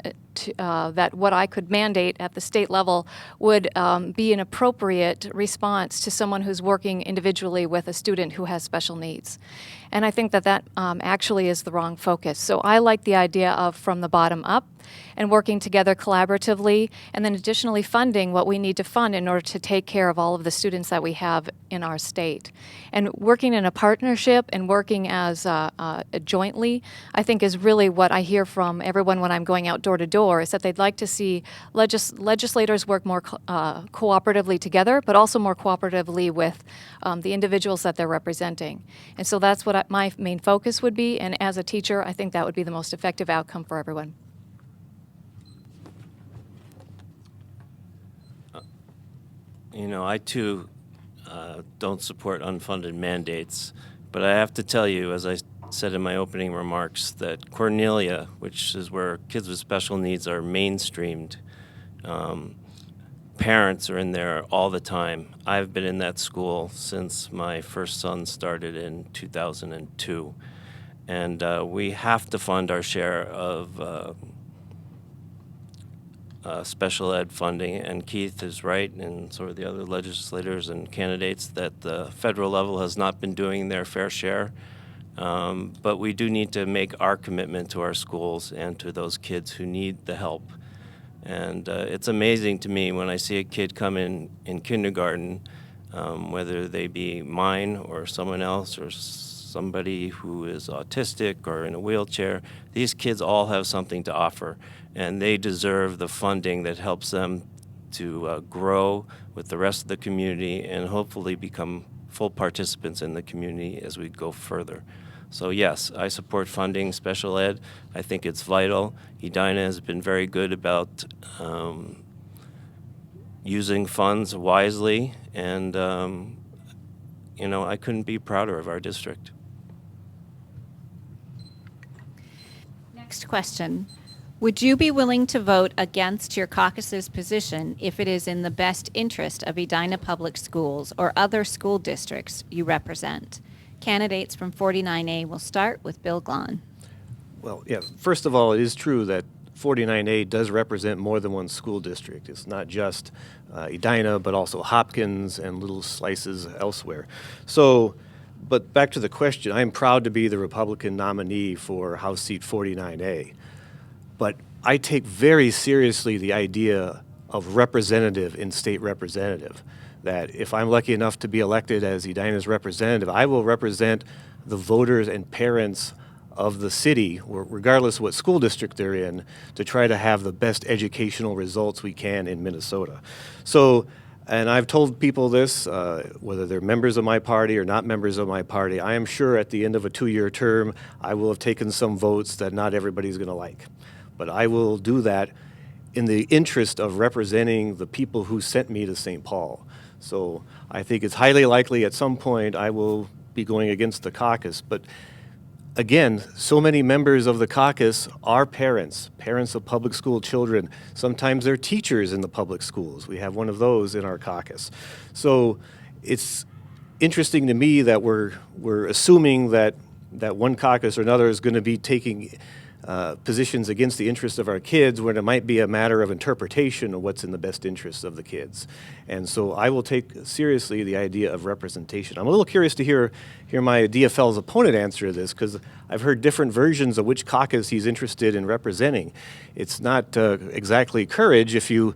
that what I could mandate at the state level would be an appropriate response to someone who's working individually with a student who has special needs. And I think that actually is the wrong focus. So I like the idea of from the bottom up and working together collaboratively, and then additionally funding what we need to fund in order to take care of all of the students that we have in our state. And working in a partnership and working as jointly, I think is really what I hear from everyone when I'm going out door to door, is that they'd like to see legislators work more cooperatively together, but also more cooperatively with the individuals that they're representing. And so that's what my main focus would be, and as a teacher, I think that would be the most effective outcome for everyone. I too don't support unfunded mandates, but I have to tell you, as I said in my opening remarks, that Cornelia, which is where kids with special needs are mainstreamed, parents are in there all the time. I've been in that school since my first son started in 2002, and we have to fund our share of special ed funding, and Keith is right, and so are the other legislators and candidates, that the federal level has not been doing their fair share. But we do need to make our commitment to our schools and to those kids who need the help. And it's amazing to me when I see a kid come in kindergarten, whether they be mine or someone else or somebody who is autistic or in a wheelchair, these kids all have something to offer, and they deserve the funding that helps them to grow with the rest of the community and hopefully become full participants in the community as we go further. So yes, I support funding special ed. I think it's vital. Edina has been very good about using funds wisely, and I couldn't be prouder of our district. Next question. Would you be willing to vote against your caucus's position if it is in the best interest of Edina Public Schools or other school districts you represent? Candidates from 49A will start with Bill Glahn. Well, yeah, first of all, it is true that 49A does represent more than one school district. It's not just Edina, but also Hopkins and little slices elsewhere. So, but back to the question, I am proud to be the Republican nominee for House Seat 49A. But I take very seriously the idea of representative in state representative, that if I'm lucky enough to be elected as Edina's representative, I will represent the voters and parents of the city, regardless of what school district they're in, to try to have the best educational results we can in Minnesota. So, and I've told people this, whether they're members of my party or not members of my party, I am sure at the end of a 2-year term, I will have taken some votes that not everybody's going to like. But I will do that in the interest of representing the people who sent me to St. Paul. So I think it's highly likely at some point I will be going against the caucus. But again, so many members of the caucus are parents of public school children. Sometimes they're teachers in the public schools. We have one of those in our caucus. So it's interesting to me that we're assuming that one caucus or another is going to be taking positions against the interests of our kids, when it might be a matter of interpretation of what's in the best interests of the kids. And so I will take seriously the idea of representation. I'm a little curious to hear my DFL's opponent answer this, because I've heard different versions of which caucus he's interested in representing. It's not exactly courage if you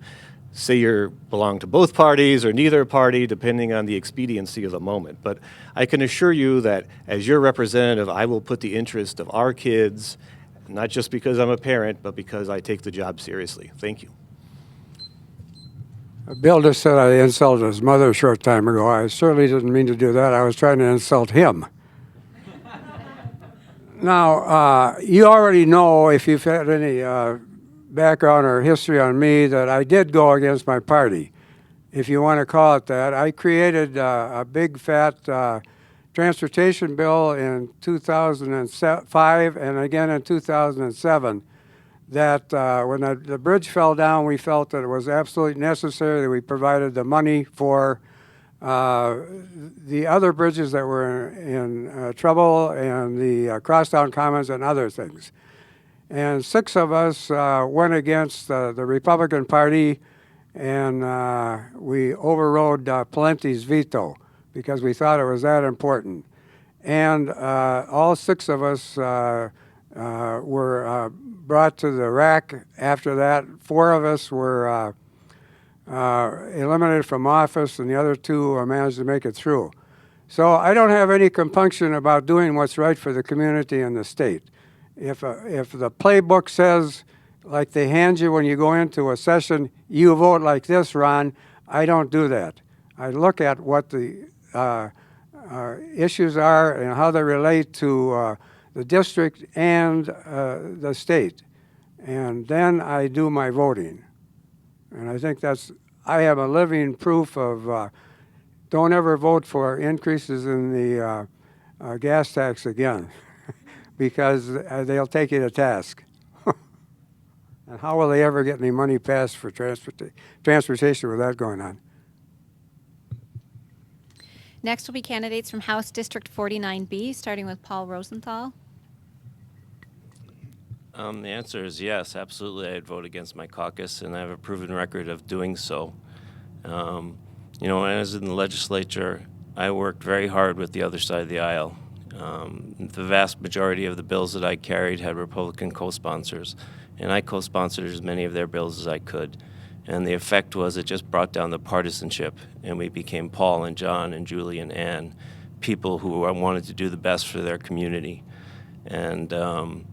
say you belong to both parties or neither party, depending on the expediency of the moment. But I can assure you that as your representative, I will put the interest of our kids, not just because I'm a parent, but because I take the job seriously. Thank you. Bill just said I insulted his mother a short time ago. I certainly didn't mean to do that. I was trying to insult him. Now, you already know, if you've had any background or history on me, that I did go against my party, if you want to call it that. I created a big, fat transportation bill in 2005 and again in 2007 that when the bridge fell down, we felt that it was absolutely necessary that we provided the money for the other bridges that were in trouble, and the crosstown commons and other things. And 6 of us went against the Republican Party, and we overrode Palenti's veto, because we thought it was that important. And all 6 of us were brought to the rack after that. 4 of us were eliminated from office, and the other 2 managed to make it through. So I don't have any compunction about doing what's right for the community and the state. If the playbook says, like they hand you when you go into a session, you vote like this, Ron, I don't do that. I look at what the issues are and how they relate to the district and the state. And then I do my voting. And I think I have a living proof of don't ever vote for increases in the gas tax again, because they'll take you to task. And how will they ever get any money passed for transportation with that going on? Next will be candidates from House District 49B, starting with Paul Rosenthal. The answer is yes, absolutely. I'd vote against my caucus, and I have a proven record of doing so. When I was in the legislature, I worked very hard with the other side of the aisle. The vast majority of the bills that I carried had Republican co-sponsors, and I co-sponsored as many of their bills as I could. And the effect was it just brought down the partisanship, and we became Paul and John and Julie and Ann, people who wanted to do the best for their community. And I'm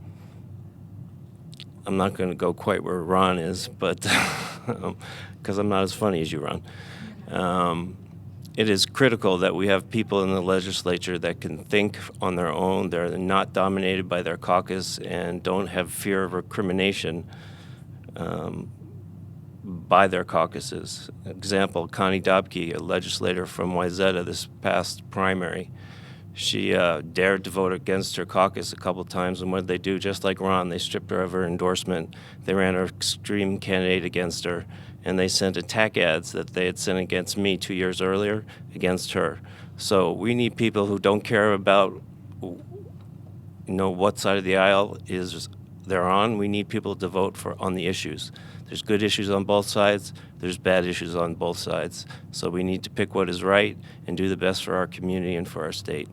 not going to go quite where Ron is, but because I'm not as funny as you, Ron. It is critical that we have people in the legislature that can think on their own. They're not dominated by their caucus and don't have fear of recrimination by their caucuses. Example, Connie Dobke, a legislator from Wayzata this past primary, she dared to vote against her caucus a couple times, and what did they do? Just like Ron, they stripped her of her endorsement. They ran her extreme candidate against her, and they sent attack ads that they had sent against me 2 years earlier against her. So we need people who don't care about what side of the aisle is they're on. We need people to vote on the issues. There's good issues on both sides. There's bad issues on both sides. So we need to pick what is right and do the best for our community and for our state.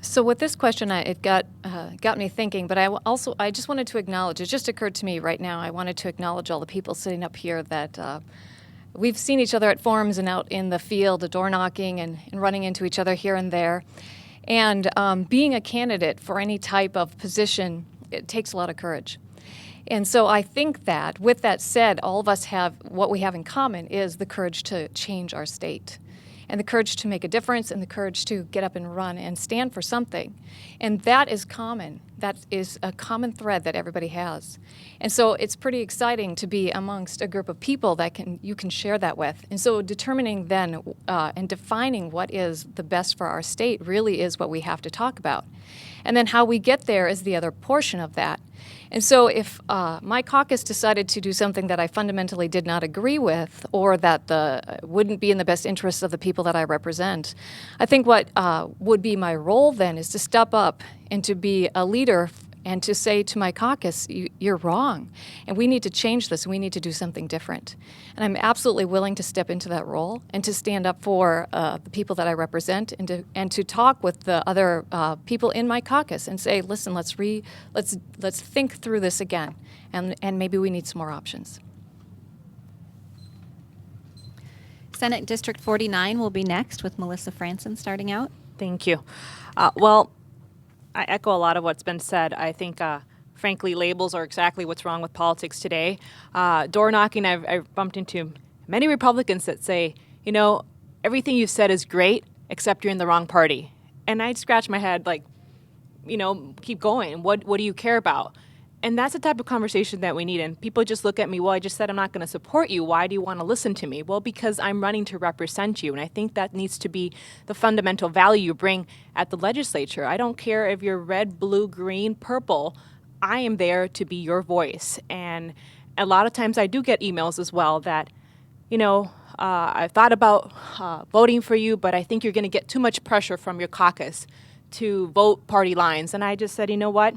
So with this question, it got me thinking. But I just wanted to acknowledge. It just occurred to me right now. I wanted to acknowledge all the people sitting up here that we've seen each other at forums and out in the field, door knocking and running into each other here and there. And being a candidate for any type of position, it takes a lot of courage. And so I think that, with that said, all of us have, what we have in common is the courage to change our state, and the courage to make a difference, and the courage to get up and run and stand for something. And that is common. That is a common thread that everybody has. And so it's pretty exciting to be amongst a group of people that you can share that with. And so determining then and defining what is the best for our state really is what we have to talk about. And then how we get there is the other portion of that. And so if my caucus decided to do something that I fundamentally did not agree with, or that wouldn't be in the best interests of the people that I represent, I think what would be my role then is to step up and to be a leader and to say to my caucus, you're wrong, and we need to change this, and we need to do something different. And I'm absolutely willing to step into that role and to stand up for the people that I represent, and to talk with the other people in my caucus and say, listen, let's think through this again, and maybe we need some more options. Senate District 49 will be next, with Melissa Franson starting out. Thank you. Well, I echo a lot of what's been said. I think, frankly, labels are exactly what's wrong with politics today. Door knocking, I've bumped into many Republicans that say, you know, everything you've said is great, except you're in the wrong party. And I'd scratch my head like, you know, keep going. What do you care about? And that's the type of conversation that we need. And people just look at me, well, I just said I'm not going to support you. Why do you want to listen to me? Well, because I'm running to represent you. And I think that needs to be the fundamental value you bring at the legislature. I don't care if you're red, blue, green, purple. I am there to be your voice. And a lot of times I do get emails as well that, you know, I've thought about voting for you, but I think you're going to get too much pressure from your caucus to vote party lines. And I just said, you know what?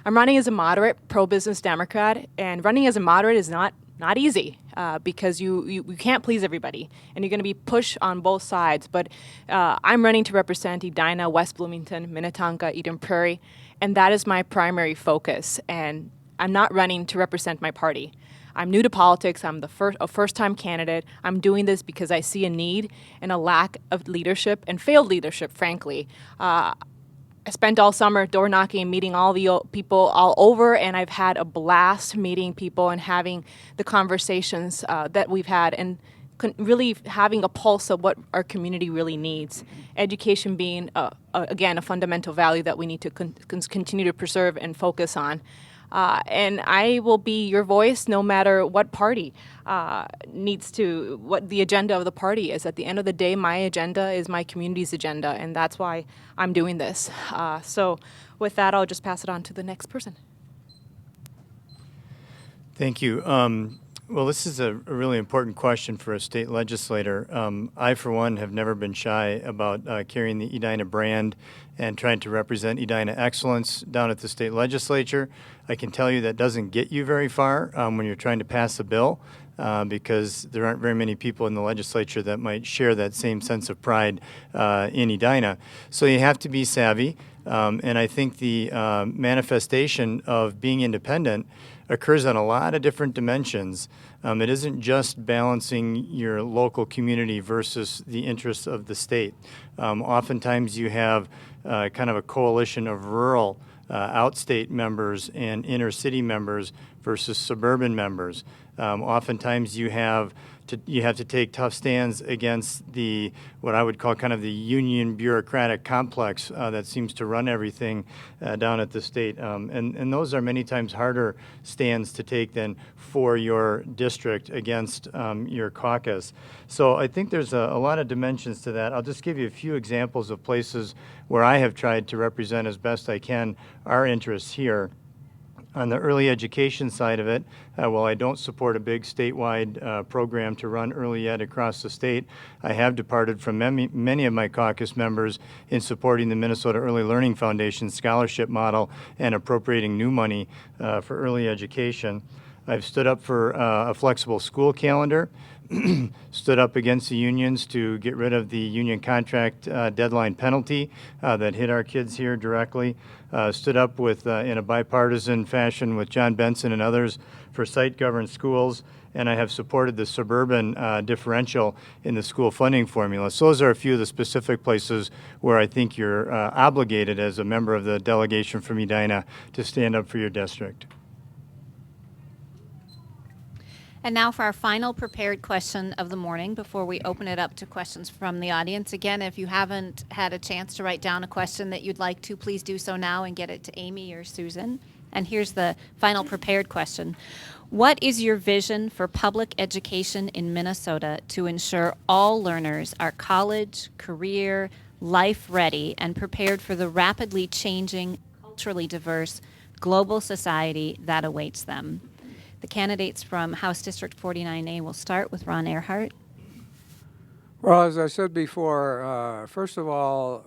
I'm running as a moderate, pro-business Democrat, and running as a moderate is not easy because you can't please everybody, and you're going to be pushed on both sides. But I'm running to represent Edina, West Bloomington, Minnetonka, Eden Prairie, and that is my primary focus. And I'm not running to represent my party. I'm new to politics. I'm a first-time candidate. I'm doing this because I see a need and a lack of leadership, and failed leadership, frankly. I spent all summer door knocking, meeting all the people all over, and I've had a blast meeting people and having the conversations that we've had, and really having a pulse of what our community really needs. Education being, again, a fundamental value that we need to continue to preserve and focus on. And I will be your voice no matter what party what the agenda of the party is. At the end of the day, my agenda is my community's agenda, and that's why I'm doing this. So with that, I'll just pass it on to the next person. Thank you. Well, this is a really important question for a state legislator. I, for one, have never been shy about carrying the Edina brand and trying to represent Edina excellence down at the state legislature. I can tell you that doesn't get you very far when you're trying to pass a bill because there aren't very many people in the legislature that might share that same sense of pride in Edina. So you have to be savvy, and I think the manifestation of being independent occurs on a lot of different dimensions. It isn't just balancing your local community versus the interests of the state. Oftentimes you have kind of a coalition of rural outstate members and inner city members versus suburban members. Oftentimes you have to take tough stands against what I would call kind of the union bureaucratic complex that seems to run everything down at the state. And those are many times harder stands to take than for your district against your caucus. So I think there's a lot of dimensions to that. I'll just give you a few examples of places where I have tried to represent as best I can our interests here. On the early education side of it, while I don't support a big statewide program to run early ed across the state, I have departed from many of my caucus members in supporting the Minnesota Early Learning Foundation scholarship model and appropriating new money for early education. I've stood up for a flexible school calendar, stood up against the unions to get rid of the union contract deadline penalty that hit our kids here directly, stood up with in a bipartisan fashion with John Benson and others for site-governed schools, and I have supported the suburban differential in the school funding formula. So those are a few of the specific places where I think you're obligated as a member of the delegation from Edina to stand up for your district. And now for our final prepared question of the morning before we open it up to questions from the audience. Again, if you haven't had a chance to write down a question that you'd like to, please do so now and get it to Amy or Susan. And here's the final prepared question. What is your vision for public education in Minnesota to ensure all learners are college, career, life ready and prepared for the rapidly changing, culturally diverse global society that awaits them? The candidates from House District 49A will start with Ron Earhart. Well, as I said before, first of all,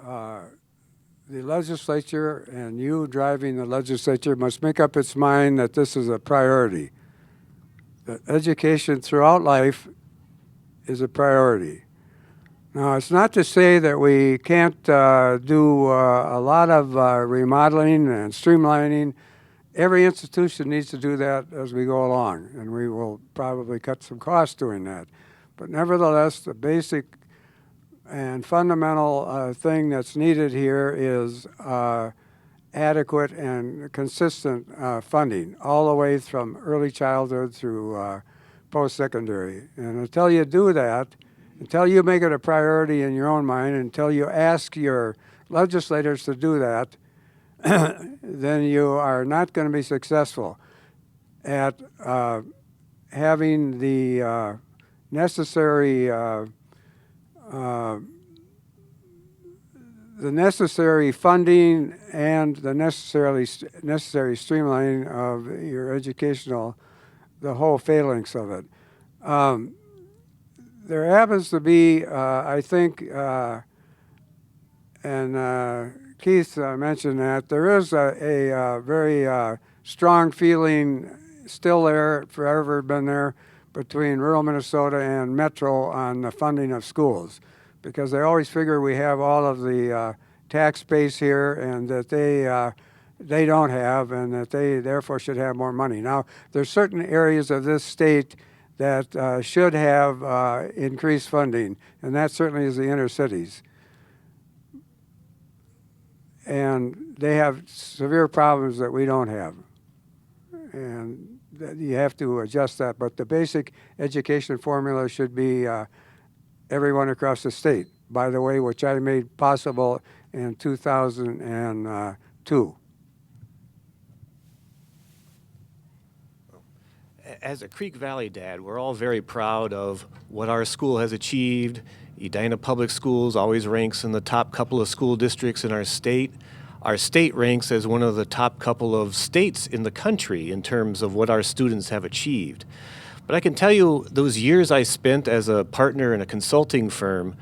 the legislature and you driving the legislature must make up its mind that this is a priority. That education throughout life is a priority. Now, it's not to say that we can't do a lot of remodeling and streamlining. Every institution needs to do that as we go along, and we will probably cut some costs doing that. But nevertheless, the basic and fundamental thing that's needed here is adequate and consistent funding all the way from early childhood through post-secondary. And until you do that, until you make it a priority in your own mind, until you ask your legislators to do that, then you are not going to be successful at having the necessary funding and the necessary streamlining of your educational, the whole phalanx of it. There happens to be, I think, and Keith mentioned that there is a very strong feeling still there, forever been there, between rural Minnesota and Metro on the funding of schools, because they always figure we have all of the tax base here and that they don't have, and that they therefore should have more money. Now, there's certain areas of this state that should have increased funding, and that certainly is the inner cities. And they have severe problems that we don't have. And you have to adjust that. But the basic education formula should be everyone across the state, by the way, which I made possible in 2002. As a Creek Valley dad, we're all very proud of what our school has achieved. Edina Public Schools always ranks in the top couple of school districts in our state. Our state ranks as one of the top couple of states in the country in terms of what our students have achieved. But I can tell you, those years I spent as a partner in a consulting firm,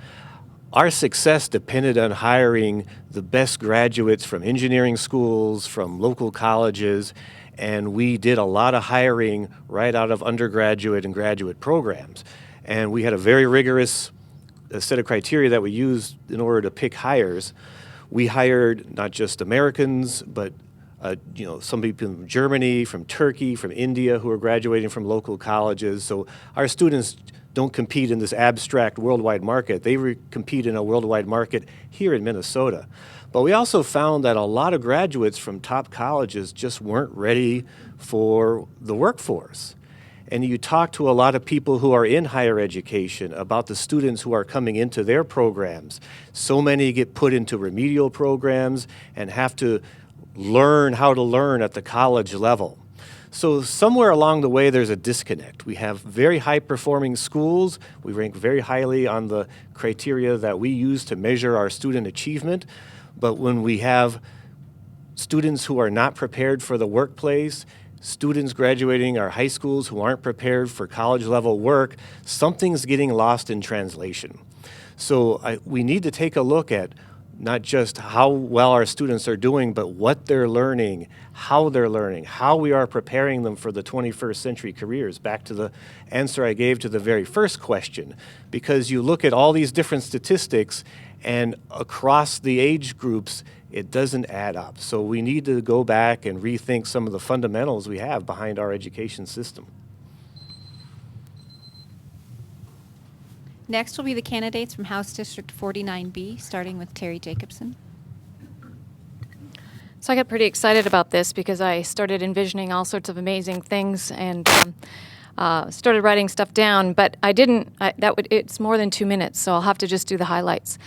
our success depended on hiring the best graduates from engineering schools, from local colleges, and we did a lot of hiring right out of undergraduate and graduate programs. And we had a very rigorous set of criteria that we used in order to pick hires. We hired not just Americans, but some people from Germany, from Turkey, from India who are graduating from local colleges. So our students don't compete in this abstract worldwide market. They compete in a worldwide market here in Minnesota. But we also found that a lot of graduates from top colleges just weren't ready for the workforce. And you talk to a lot of people who are in higher education about the students who are coming into their programs. So many get put into remedial programs and have to learn how to learn at the college level. So somewhere along the way, there's a disconnect. We have very high-performing schools. We rank very highly on the criteria that we use to measure our student achievement. But when we have students who are not prepared for the workplace, students graduating our high schools who aren't prepared for college level work, something's getting lost in translation. So we need to take a look at not just how well our students are doing, but what they're learning, how we are preparing them for the 21st century careers, back to the answer I gave to the very first question. Because you look at all these different statistics, and across the age groups, it doesn't add up. So we need to go back and rethink some of the fundamentals we have behind our education system. Next will be the candidates from House District 49B, starting with Terry Jacobson. So I got pretty excited about this because I started envisioning all sorts of amazing things and started writing stuff down, but I didn't. It's more than 2 minutes, so I'll have to just do the highlights.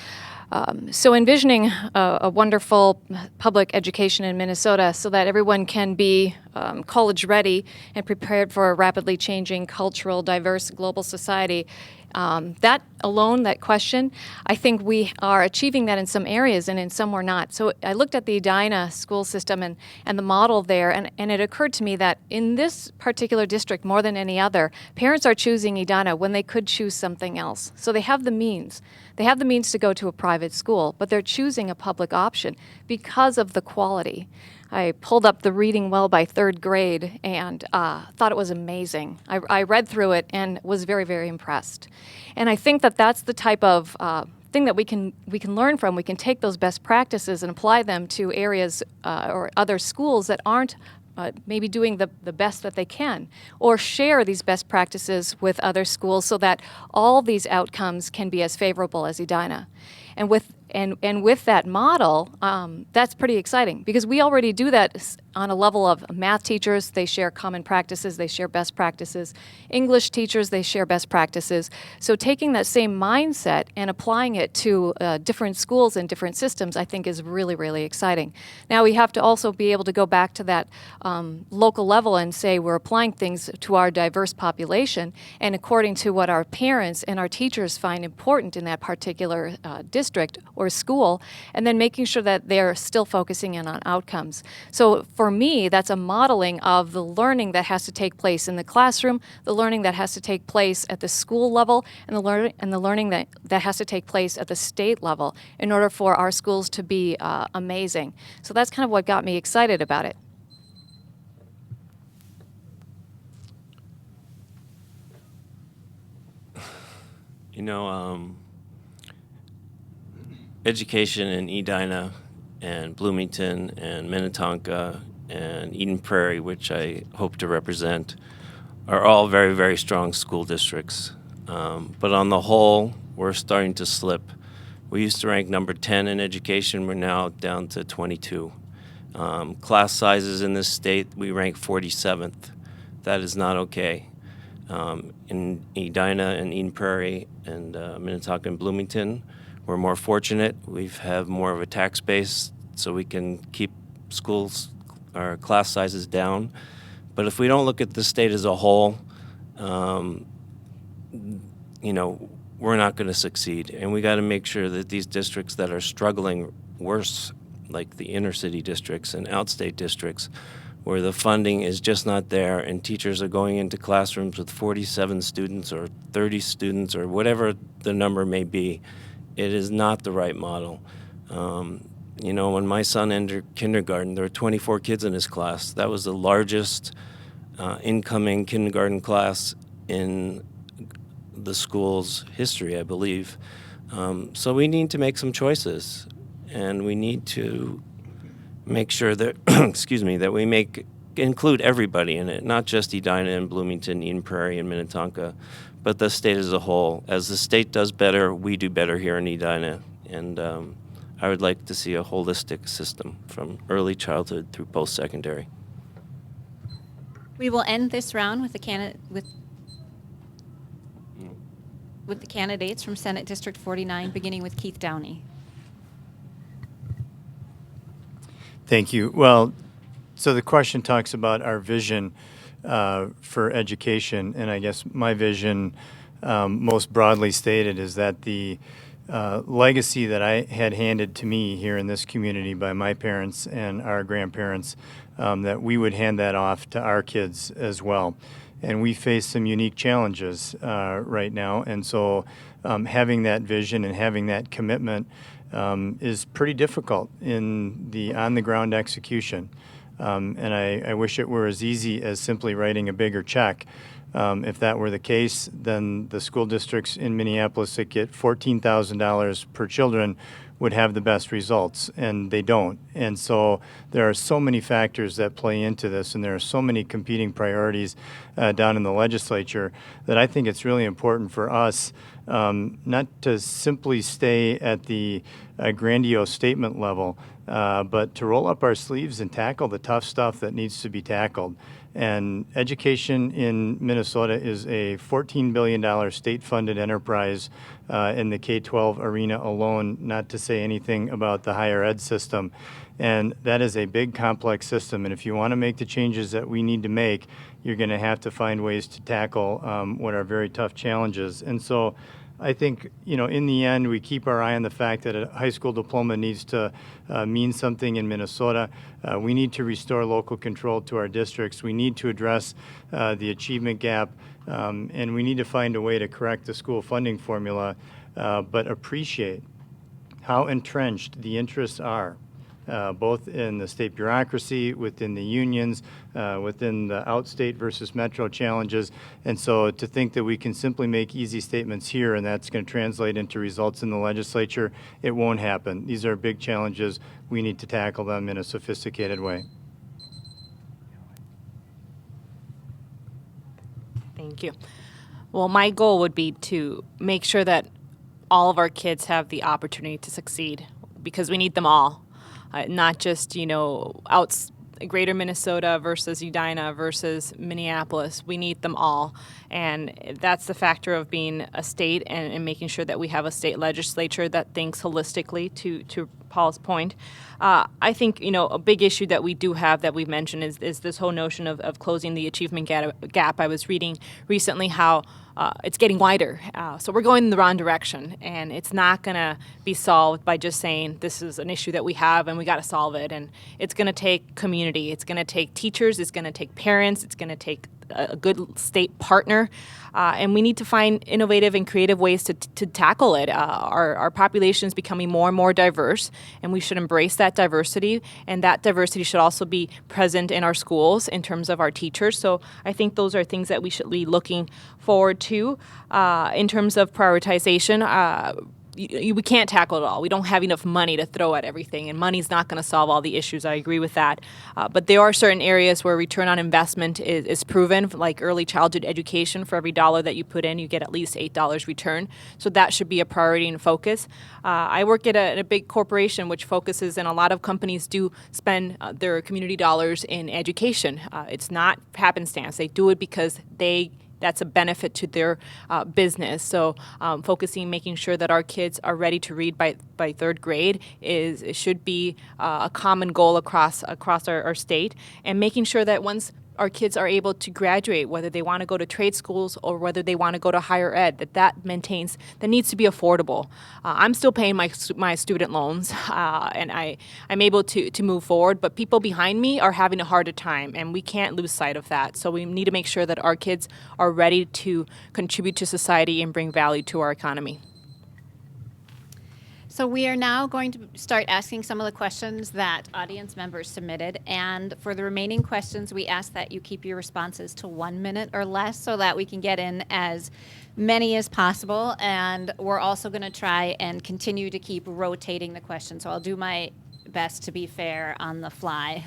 So envisioning a wonderful public education in Minnesota so that everyone can be college ready and prepared for a rapidly changing cultural, diverse global society. That alone, that question, I think we are achieving that in some areas and in some we're not. So I looked at the Edina school system and the model there, and it occurred to me that in this particular district, more than any other, parents are choosing Edina when they could choose something else. So they have the means. They have the means to go to a private school, but they're choosing a public option because of the quality. I pulled up the Reading Well by third grade and thought it was amazing. I read through it and was very, very impressed. And I think that that's the type of thing that we can learn from. We can take those best practices and apply them to areas or other schools that aren't maybe doing the best that they can, or share these best practices with other schools so that all these outcomes can be as favorable as Edina. And with that model, that's pretty exciting because we already do that on a level of math teachers. They share common practices, they share best practices. English teachers, they share best practices. So taking that same mindset and applying it to different schools and different systems, I think is really, really exciting. Now we have to also be able to go back to that local level and say we're applying things to our diverse population and according to what our parents and our teachers find important in that particular district or school, and then making sure that they're still focusing in on outcomes. So for me, that's a modeling of the learning that has to take place in the classroom, the learning that has to take place at the school level, and the learning that has to take place at the state level in order for our schools to be amazing. So that's kind of what got me excited about it. You know, education in Edina and Bloomington and Minnetonka and Eden Prairie, which I hope to represent, are all very, very strong school districts. But on the whole, we're starting to slip. We used to rank number 10 in education. We're now down to 22. Class sizes in this state, we rank 47th. That is not okay. In Edina and Eden Prairie and Minnetonka and Bloomington, we're more fortunate. We have more of a tax base, so we can keep schools, our class sizes down. But if we don't look at the state as a whole, we're not going to succeed. And we got to make sure that these districts that are struggling worse, like the inner city districts and outstate districts, where the funding is just not there and teachers are going into classrooms with 47 students or 30 students or whatever the number may be, it is not the right model. When my son entered kindergarten, there were 24 kids in his class. That was the largest incoming kindergarten class in the school's history, I believe. So we need to make some choices, and we need to make sure that, that we include everybody in it, not just Edina and Bloomington, Eden Prairie and Minnetonka, but the state as a whole. As the state does better, we do better here in Edina, and I would like to see a holistic system from early childhood through post-secondary. We will end this round with the candidates from Senate District 49, beginning with Keith Downey. Thank you. Well, so the question talks about our vision for education, and I guess my vision, most broadly stated, is that the legacy that I had handed to me here in this community by my parents and our grandparents, that we would hand that off to our kids as well. And we face some unique challenges right now, and so having that vision and having that commitment is pretty difficult in the on-the-ground execution. And I wish it were as easy as simply writing a bigger check. If that were the case, then the school districts in Minneapolis that get $14,000 per children would have the best results, and they don't. And so there are so many factors that play into this, and there are so many competing priorities down in the legislature that I think it's really important for us not to simply stay at the grandiose statement level, but to roll up our sleeves and tackle the tough stuff that needs to be tackled. And education in Minnesota is a $14 billion state-funded enterprise in the K-12 arena alone, not to say anything about the higher ed system. And that is a big, complex system. And if you want to make the changes that we need to make, you're going to have to find ways to tackle what are very tough challenges. And so I think, in the end, we keep our eye on the fact that a high school diploma needs to mean something in Minnesota. We need to restore local control to our districts. We need to address the achievement gap, and we need to find a way to correct the school funding formula, but appreciate how entrenched the interests are, both in the state bureaucracy, within the unions, within the outstate versus metro challenges. And so to think that we can simply make easy statements here and that's going to translate into results in the legislature, it won't happen. These are big challenges. We need to tackle them in a sophisticated way. Thank you. Well, my goal would be to make sure that all of our kids have the opportunity to succeed, because we need them all. Not just, greater Minnesota versus Edina versus Minneapolis. We need them all. And that's the factor of being a state and making sure that we have a state legislature that thinks holistically, to Paul's point. I think, a big issue that we do have that we've mentioned is this whole notion of closing the achievement gap. I was reading recently how it's getting wider. So we're going in the wrong direction, and it's not going to be solved by just saying this is an issue that we have and we got to solve it. And it's going to take community. It's going to take teachers. It's going to take parents. It's going to take a good state partner. And we need to find innovative and creative ways to tackle it. Our population is becoming more and more diverse, and we should embrace that diversity. And that diversity should also be present in our schools in terms of our teachers. So I think those are things that we should be looking forward to. In terms of prioritization, we can't tackle it all. We don't have enough money to throw at everything, and money's not going to solve all the issues. I agree with that. But there are certain areas where return on investment is proven, like early childhood education. For every dollar that you put in, you get at least $8 return. So that should be a priority and focus. I work at a big corporation which focuses, and a lot of companies do spend their community dollars in education. It's not happenstance. They do it because that's a benefit to their business. So focusing, making sure that our kids are ready to read by third grade should be a common goal across our state, and making sure that once our kids are able to graduate, whether they want to go to trade schools or whether they want to go to higher ed, that needs to be affordable. I'm still paying my student loans, and I'm able to move forward, but people behind me are having a harder time, and we can't lose sight of that. So we need to make sure that our kids are ready to contribute to society and bring value to our economy. So we are now going to start asking some of the questions that audience members submitted. And for the remaining questions, we ask that you keep your responses to 1 minute or less so that we can get in as many as possible. And we're also going to try and continue to keep rotating the questions. So I'll do my best to be fair on the fly.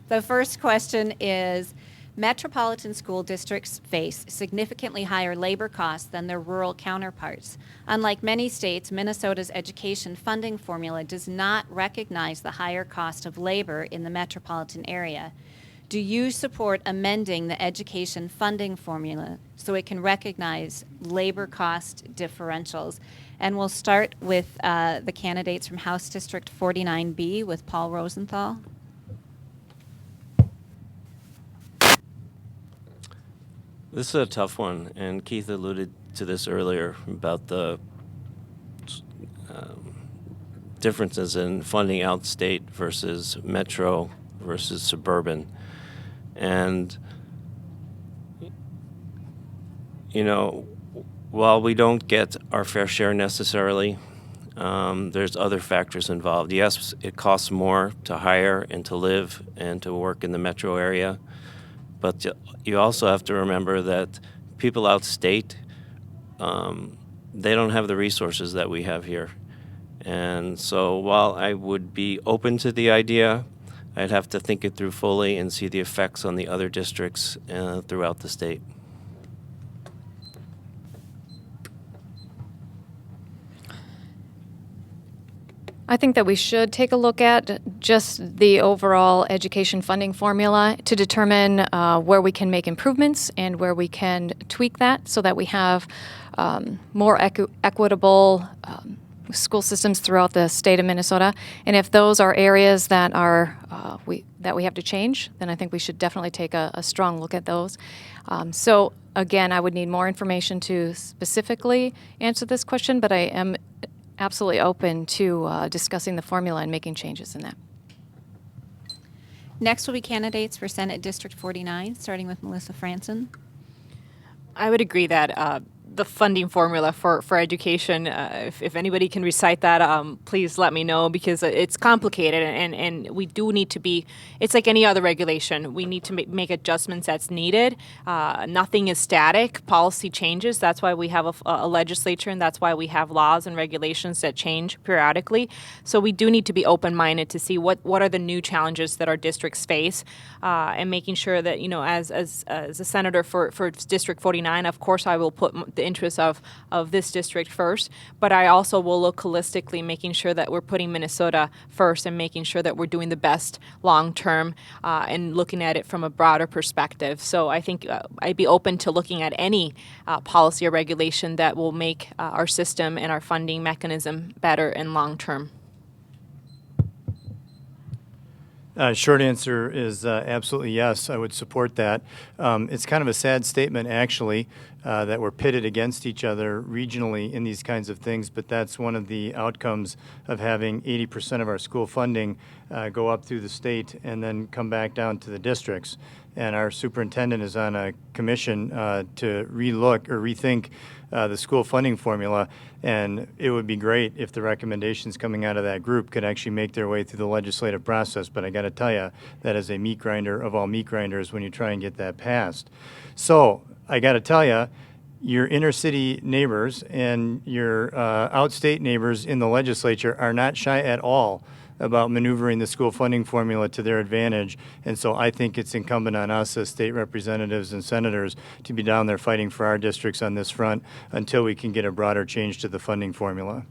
The first question is, metropolitan school districts face significantly higher labor costs than their rural counterparts. Unlike many states, Minnesota's education funding formula does not recognize the higher cost of labor in the metropolitan area. Do you support amending the education funding formula so it can recognize labor cost differentials? And we'll start with the candidates from House District 49B with Paul Rosenthal. This is a tough one, and Keith alluded to this earlier about the differences in funding outstate versus metro versus suburban. And, you know, while we don't get our fair share necessarily, there's other factors involved. Yes, it costs more to hire and to live and to work in the metro area, but you also have to remember that people outstate, they don't have the resources that we have here. And so while I would be open to the idea, I'd have to think it through fully and see the effects on the other districts throughout the state. I think that we should take a look at just the overall education funding formula to determine where we can make improvements and where we can tweak that so that we have more equitable school systems throughout the state of Minnesota. And if those are areas that are we have to change, then I think we should definitely take a strong look at those. So again, I would need more information to specifically answer this question, but I am absolutely open to discussing the formula and making changes in that. Next will be candidates for Senate District 49, starting with Melissa Franson. I would agree that the funding formula for education, if anybody can recite that, please let me know, because it's complicated and we do need to be, it's like any other regulation. We need to make adjustments that's needed. Nothing is static. Policy changes. That's why we have a legislature, and that's why we have laws and regulations that change periodically. So we do need to be open-minded to see what are the new challenges that our districts face, and making sure that, you know, as a senator for District 49, of course I will put the interests of this district first, but I also will look holistically, making sure that we're putting Minnesota first and making sure that we're doing the best long term and looking at it from a broader perspective. So I think I'd be open to looking at any policy or regulation that will make our system and our funding mechanism better and long term. Short answer is absolutely yes. I would support that. It's kind of a sad statement, actually, that we're pitted against each other regionally in these kinds of things, but that's one of the outcomes of having 80% of our school funding go up through the state and then come back down to the districts. And our superintendent is on a commission to relook or rethink the school funding formula, and it would be great if the recommendations coming out of that group could actually make their way through the legislative process. But I got to tell you, that is a meat grinder of all meat grinders when you try and get that passed. So I got to tell you, your inner city neighbors and your outstate neighbors in the legislature are not shy at all about maneuvering the school funding formula to their advantage. And so I think it's incumbent on us as state representatives and senators to be down there fighting for our districts on this front until we can get a broader change to the funding formula.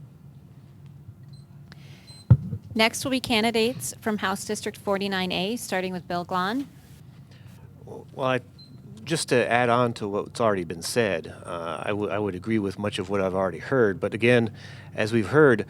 Next will be candidates from House District 49A, starting with Bill Glahn. Well, just to add on to what's already been said, I would agree with much of what I've already heard. But again, as we've heard,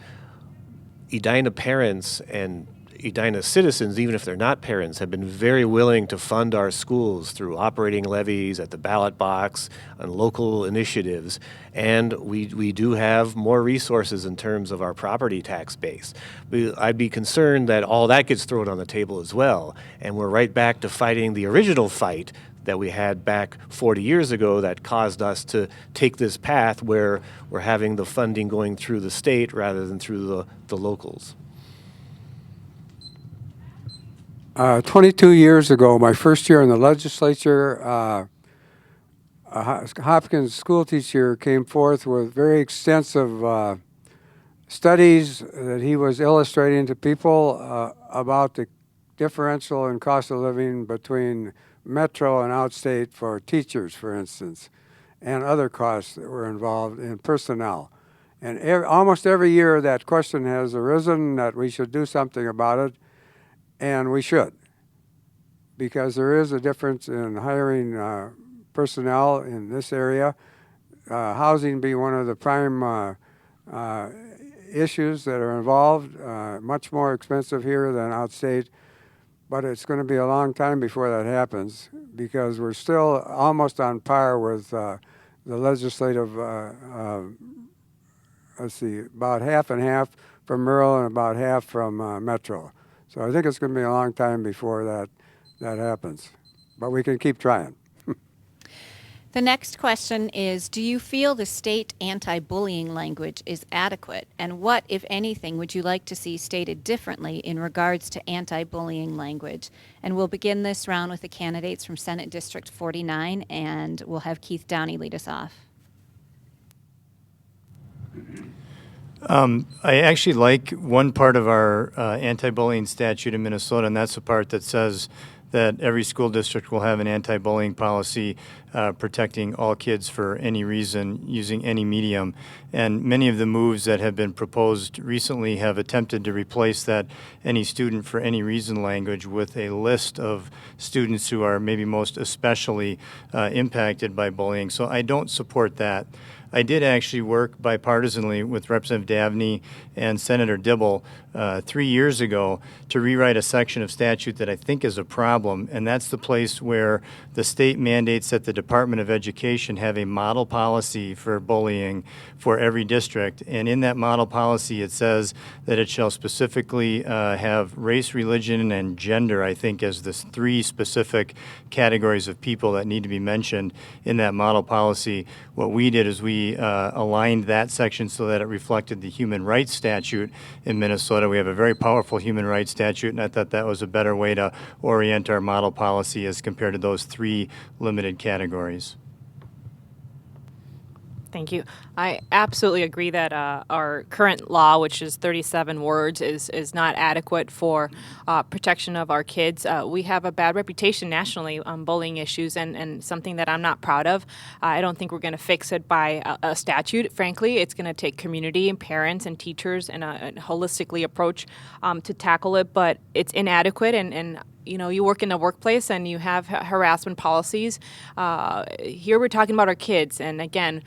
Edina parents and Edina citizens, even if they're not parents, have been very willing to fund our schools through operating levies at the ballot box and local initiatives. And we do have more resources in terms of our property tax base. I'd be concerned that all that gets thrown on the table as well. And we're right back to fighting the original fight that we had back 40 years ago that caused us to take this path where we're having the funding going through the state rather than through the locals. 22 years ago, my first year in the legislature, a Hopkins school teacher came forth with very extensive studies that he was illustrating to people about the differential in cost of living between metro and outstate for teachers, for instance, and other costs that were involved in personnel. And almost every year that question has arisen that we should do something about it, and we should, because there is a difference in hiring personnel in this area. Housing being one of the prime issues that are involved, much more expensive here than outstate. But it's going to be a long time before that happens, because we're still almost on par with the legislative, let's see, about half and half from rural and about half from metro. So I think it's going to be a long time before that happens. But we can keep trying. The next question is, do you feel the state anti-bullying language is adequate? And what, if anything, would you like to see stated differently in regards to anti-bullying language? And we'll begin this round with the candidates from Senate District 49, and we'll have Keith Downey lead us off. I actually like one part of our anti-bullying statute in Minnesota, and that's the part that says that every school district will have an anti-bullying policy protecting all kids for any reason using any medium. And many of the moves that have been proposed recently have attempted to replace that any student for any reason language with a list of students who are maybe most especially impacted by bullying. So I don't support that. I did actually work bipartisanly with Representative Davney and Senator Dibble 3 years ago to rewrite a section of statute that I think is a problem, and that's the place where the state mandates that the Department of Education have a model policy for bullying for every district. And in that model policy, it says that it shall specifically have race, religion, and gender, I think, as the three specific categories of people that need to be mentioned in that model policy. What we did is we aligned that section so that it reflected the human rights statute in Minnesota. We have a very powerful human rights statute, and I thought that was a better way to orient our model policy as compared to those three limited categories. Thank you. I absolutely agree that our current law, which is 37 words, is not adequate for protection of our kids. We have a bad reputation nationally on bullying issues, and something that I'm not proud of. I don't think we're going to fix it by a statute. Frankly, it's going to take community and parents and teachers and a holistically approach to tackle it, but it's inadequate, and you know, you work in a workplace and you have harassment policies. Here we're talking about our kids, and again,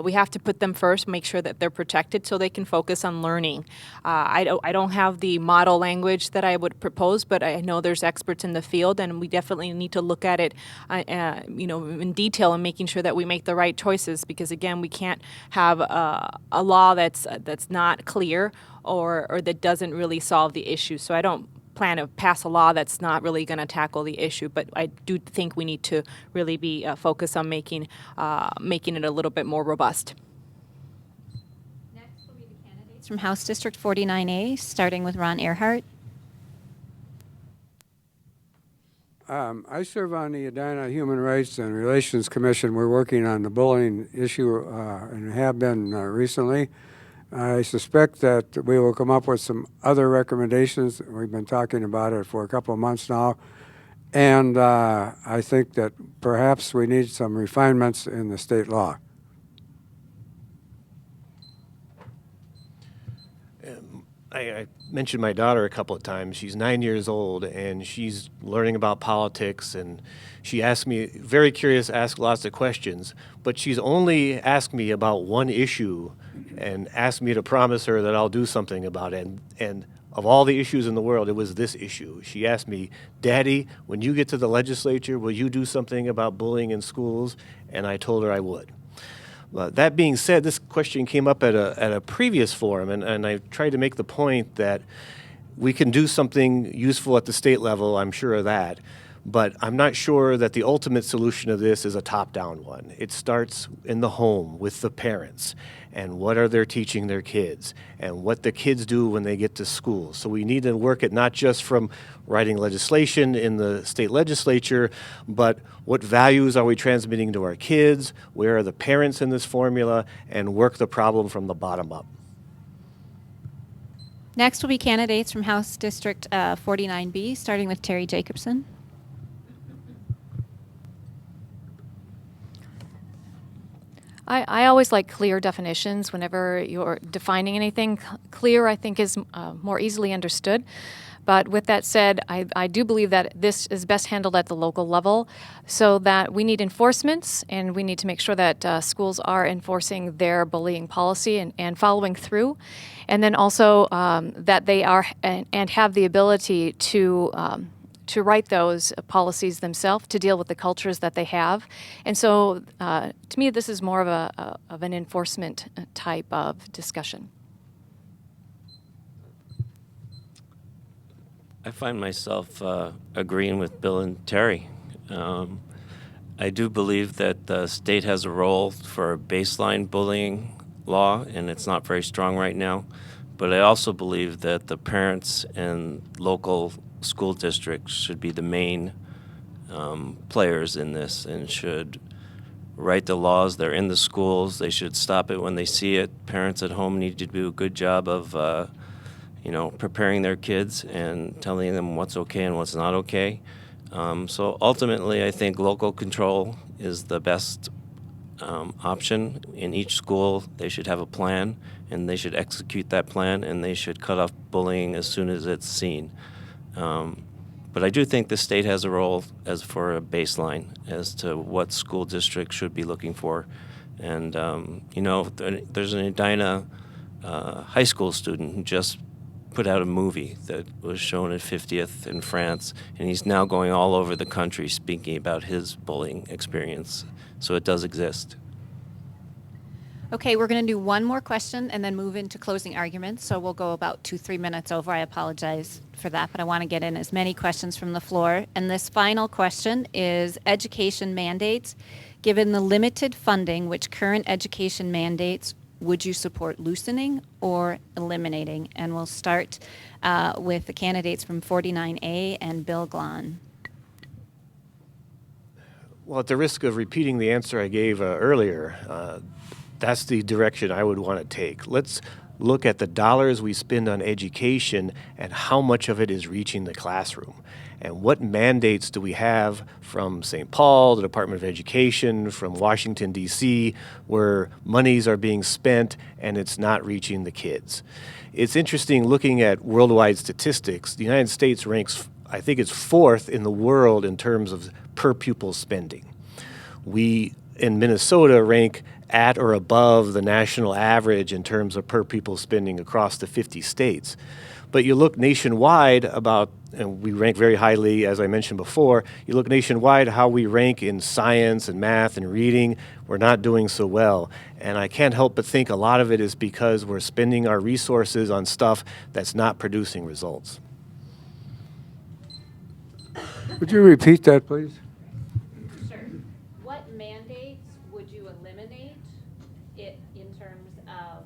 we have to put them first, make sure that they're protected so they can focus on learning. I don't have the model language that I would propose, but I know there's experts in the field, and we definitely need to look at it, you know, in detail and making sure that we make the right choices. Because again, we can't have a law that's not clear or that doesn't really solve the issue. So I don't plan to pass a law that's not really going to tackle the issue, but I do think we need to really be focused on making it a little bit more robust. Next will be the candidates from House District 49A, starting with Ron Earhart. I serve on the Edina Human Rights and Relations Commission. We're working on the bullying issue and have been recently. I suspect that we will come up with some other recommendations. We've been talking about it for a couple of months now. And I think that perhaps we need some refinements in the state law. I mentioned my daughter a couple of times. She's 9 years old, and she's learning about politics, and she asked me, very curious, asked lots of questions, but she's only asked me about one issue and asked me to promise her that I'll do something about it. And of all the issues in the world, it was this issue. She asked me, Daddy, when you get to the legislature, will you do something about bullying in schools? And I told her I would. That being said, this question came up at a previous forum, and I tried to make the point that we can do something useful at the state level, I'm sure of that, but I'm not sure that the ultimate solution of this is a top-down one. It starts in the home with the parents, and what are they teaching their kids, and what the kids do when they get to school. So we need to work it not just from writing legislation in the state legislature, but what values are we transmitting to our kids, where are the parents in this formula, and work the problem from the bottom up. Next will be candidates from House District 49B, starting with Terry Jacobson. I always like clear definitions whenever you're defining anything. Clear, I think, is more easily understood. But with that said, I do believe that this is best handled at the local level, so that we need enforcements, and we need to make sure that schools are enforcing their bullying policy and following through. And then also that they are and have the ability to write those policies themselves, to deal with the cultures that they have. And so to me, this is more of an enforcement type of discussion. I find myself agreeing with Bill and Terry. I do believe that the state has a role for a baseline bullying law, and it's not very strong right now. But I also believe that the parents and local school districts should be the main players in this and should write the laws. They're in the schools. They should stop it when they see it. Parents at home need to do a good job of preparing their kids and telling them what's okay and what's not okay. So ultimately, I think local control is the best option. In each school, they should have a plan, and they should execute that plan, and they should cut off bullying as soon as it's seen. But I do think the state has a role as for a baseline as to what school districts should be looking for. And, there's an Edina high school student who just put out a movie that was shown at 50th in France, and he's now going all over the country speaking about his bullying experience. So it does exist. Okay, we're going to do one more question and then move into closing arguments. So we'll go about 2-3 minutes over. I apologize for that, but I want to get in as many questions from the floor. And this final question is education mandates. Given the limited funding which current education mandates, would you support loosening or eliminating? And we'll start with the candidates from 49A and Bill Glahn. Well, at the risk of repeating the answer I gave earlier, that's the direction I would want to take. Let's look at the dollars we spend on education and how much of it is reaching the classroom. And what mandates do we have from St. Paul, the Department of Education, from Washington, D.C., where monies are being spent and it's not reaching the kids? It's interesting looking at worldwide statistics. The United States ranks, I think it's 4th in the world in terms of per pupil spending. We, in Minnesota, rank at or above the national average in terms of per pupil spending across the 50 states. But you look nationwide and we rank very highly, as I mentioned before, you look nationwide how we rank in science and math and reading, we're not doing so well. And I can't help but think a lot of it is because we're spending our resources on stuff that's not producing results. Would you repeat that, please? Sure. What mandates would you eliminate in terms of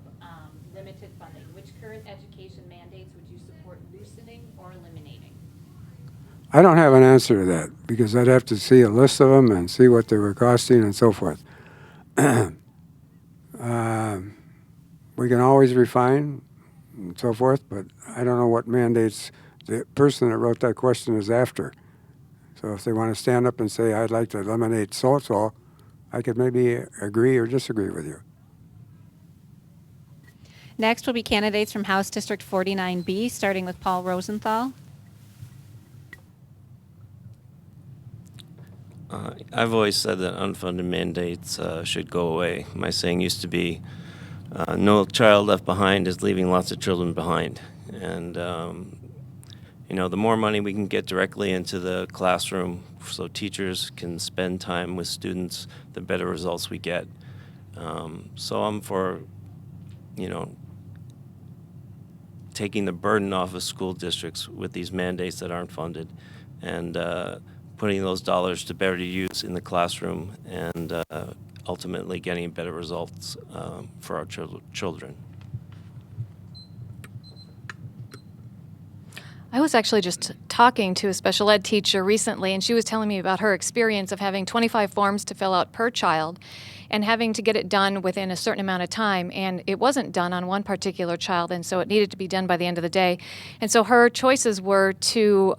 limited funding? Which current education mandates would you support loosening or eliminating? I don't have an answer to that because I'd have to see a list of them and see what they were costing and so forth. We can always refine and so forth, but I don't know what mandates the person that wrote that question is after. So if they want to stand up and say, I'd like to eliminate so-and-so, I could maybe agree or disagree with you. Next will be candidates from House District 49B, starting with Paul Rosenthal. I've always said that unfunded mandates should go away. My saying used to be, no child left behind is leaving lots of children behind. And, the more money we can get directly into the classroom so teachers can spend time with students, the better results we get. So I'm for, taking the burden off of school districts with these mandates that aren't funded and putting those dollars to better use in the classroom and ultimately getting better results for our children. I was actually just talking to a special ed teacher recently, and she was telling me about her experience of having 25 forms to fill out per child and having to get it done within a certain amount of time. And it wasn't done on one particular child, and so it needed to be done by the end of the day. And so her choices were to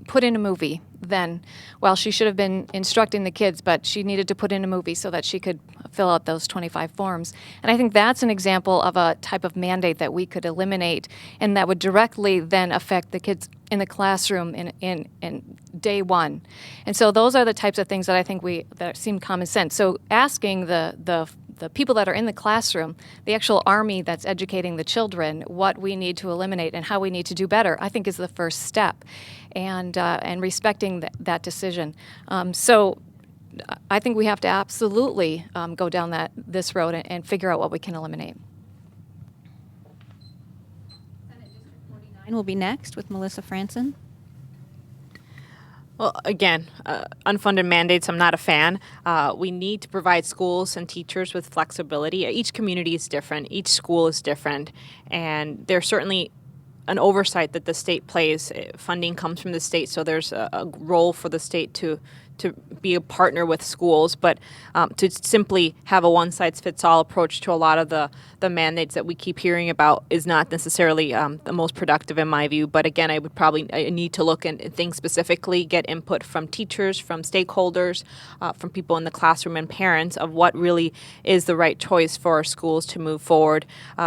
put in a movie then. Well, she should have been instructing the kids, but she needed to put in a movie so that she could fill out those 25 forms. And I think that's an example of a type of mandate that we could eliminate and that would directly then affect the kids in the classroom in day one. And so those are the types of things that I think that seem common sense. So asking the people that are in the classroom, the actual army that's educating the children, what we need to eliminate and how we need to do better, I think is the first step, and respecting that decision. So I think we have to absolutely go down this road and figure out what we can eliminate. Senate District 49 will be next with Melissa Franson. Well, again, unfunded mandates, I'm not a fan. We need to provide schools and teachers with flexibility. Each community is different, each school is different, and there's certainly an oversight that the state plays. Funding comes from the state, so there's a role for the state to be a partner with schools, but to simply have a one-size-fits-all approach to a lot of the mandates that we keep hearing about is not necessarily the most productive in my view. But again, I need to look and think specifically, get input from teachers, from stakeholders, from people in the classroom and parents of what really is the right choice for our schools to move forward.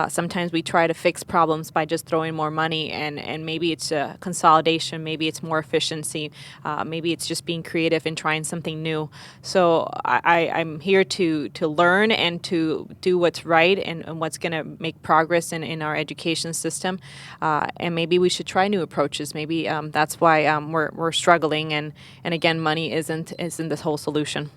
Sometimes we try to fix problems by just throwing more money, and maybe it's a consolidation, maybe it's more efficiency, maybe it's just being creative and trying something new. So I'm here to learn and to do what's right and what's going to make progress in our education system. And maybe we should try new approaches. Maybe that's why we're struggling. And again, money isn't this whole solution.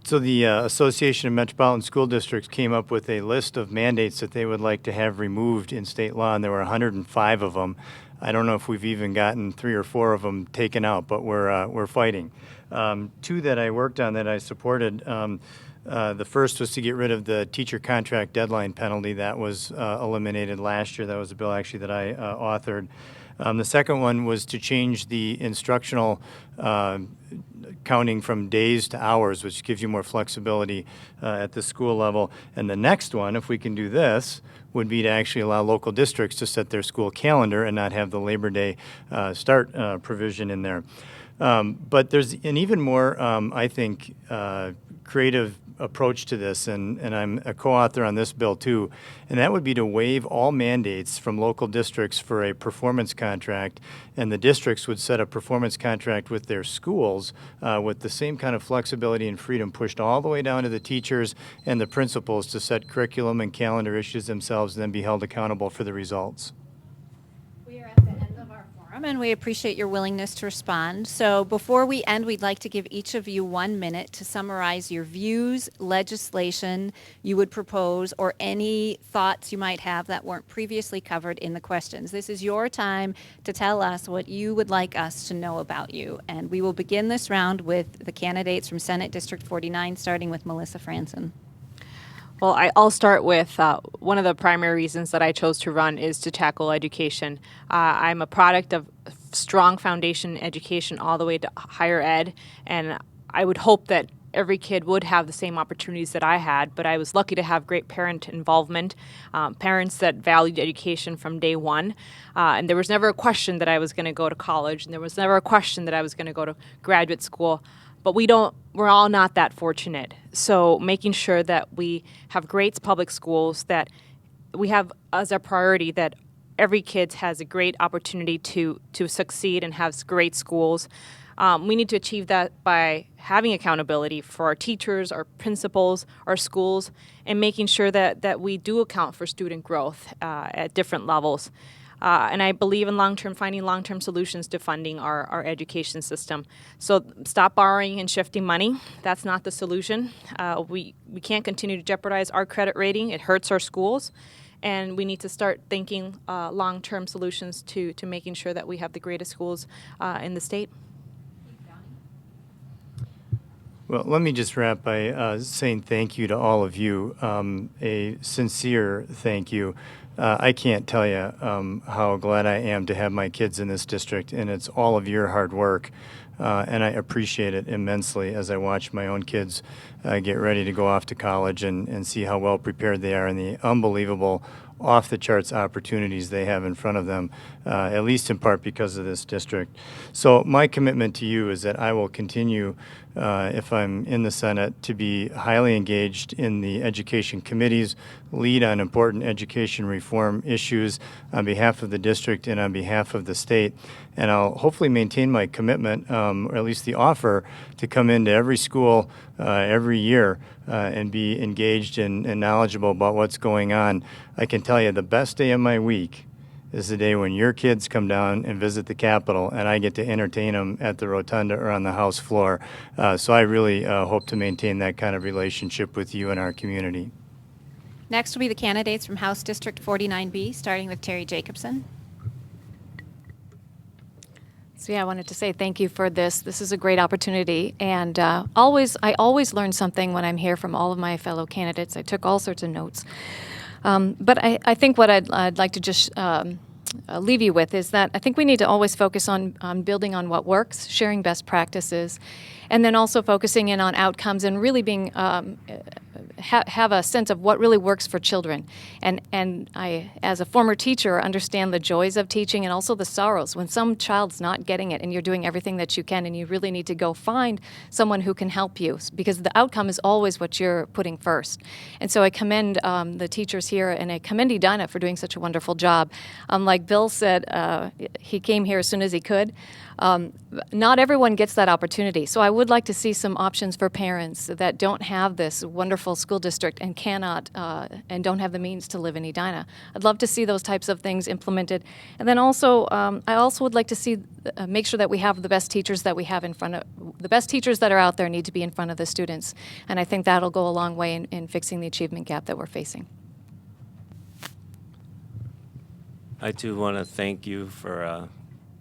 So the Association of Metropolitan School Districts came up with a list of mandates that they would like to have removed in state law, and there were 105 of them. I don't know if we've even gotten 3 or 4 of them taken out, but we're fighting. 2 that I worked on that I supported. The first was to get rid of the teacher contract deadline penalty that was eliminated last year. That was a bill actually that I authored. The second one was to change the instructional counting from days to hours, which gives you more flexibility at the school level. And the next one, if we can do this, would be to actually allow local districts to set their school calendar and not have the Labor Day start provision in there. But there's an even more, I think, creative approach to this, and I'm a co-author on this bill too, and that would be to waive all mandates from local districts for a performance contract, and the districts would set a performance contract with their schools with the same kind of flexibility and freedom pushed all the way down to the teachers and the principals to set curriculum and calendar issues themselves and then be held accountable for the results. We are at the end of our forum, and we appreciate your willingness to respond. So before we end, we'd like to give each of you 1 minute to summarize your views, legislation you would propose, or any thoughts you might have that weren't previously covered in the questions. This is your time to tell us what you would like us to know about you. And we will begin this round with the candidates from Senate District 49, starting with Melissa Franzen. Well, I'll start with one of the primary reasons that I chose to run is to tackle education. I'm a product of strong foundation education all the way to higher ed, and I would hope that every kid would have the same opportunities that I had, but I was lucky to have great parent involvement, parents that valued education from day one, and there was never a question that I was going to go to college, and there was never a question that I was going to go to graduate school. But we're all not that fortunate. So making sure that we have great public schools, that we have as a priority that every kid has a great opportunity to succeed and have great schools. We need to achieve that by having accountability for our teachers, our principals, our schools, and making sure that we do account for student growth at different levels. And I believe in finding long-term solutions to funding our education system. So stop borrowing and shifting money. That's not the solution. We can't continue to jeopardize our credit rating. It hurts our schools. And we need to start thinking long-term solutions to making sure that we have the greatest schools in the state. Well, let me just wrap by saying thank you to all of you, a sincere thank you. I can't tell you how glad I am to have my kids in this district, and it's all of your hard work, and I appreciate it immensely as I watch my own kids get ready to go off to college and see how well prepared they are and the unbelievable off-the-charts opportunities they have in front of them, at least in part because of this district. So my commitment to you is that I will continue, if I'm in the Senate, to be highly engaged in the education committees, lead on important education reform issues on behalf of the district and on behalf of the state. And I'll hopefully maintain my commitment, or at least the offer, to come into every school every year and be engaged and knowledgeable about what's going on. I can tell you the best day of my week is the day when your kids come down and visit the Capitol and I get to entertain them at the rotunda or on the House floor. So I really hope to maintain that kind of relationship with you and our community. Next will be the candidates from House District 49B, starting with Terry Jacobson. So yeah, I wanted to say thank you for this. This is a great opportunity, and I always learn something when I'm here from all of my fellow candidates. I took all sorts of notes, but I think what I'd like to just leave you with is that I think we need to always focus on building on what works, sharing best practices, and then also focusing in on outcomes and really being have a sense of what really works for children. And I, as a former teacher, understand the joys of teaching and also the sorrows when some child's not getting it and you're doing everything that you can and you really need to go find someone who can help you because the outcome is always what you're putting first. And so I commend the teachers here and I commend Edina for doing such a wonderful job. Like Bill said, he came here as soon as he could. Not everyone gets that opportunity. So I would like to see some options for parents that don't have this wonderful school district and cannot and don't have the means to live in Edina. I'd love to see those types of things implemented. And then also, I also would like to see make sure that we have the best teachers that we have in front of the best teachers that are out there need to be in front of the students. And I think that'll go a long way in fixing the achievement gap that we're facing. I too want to thank you for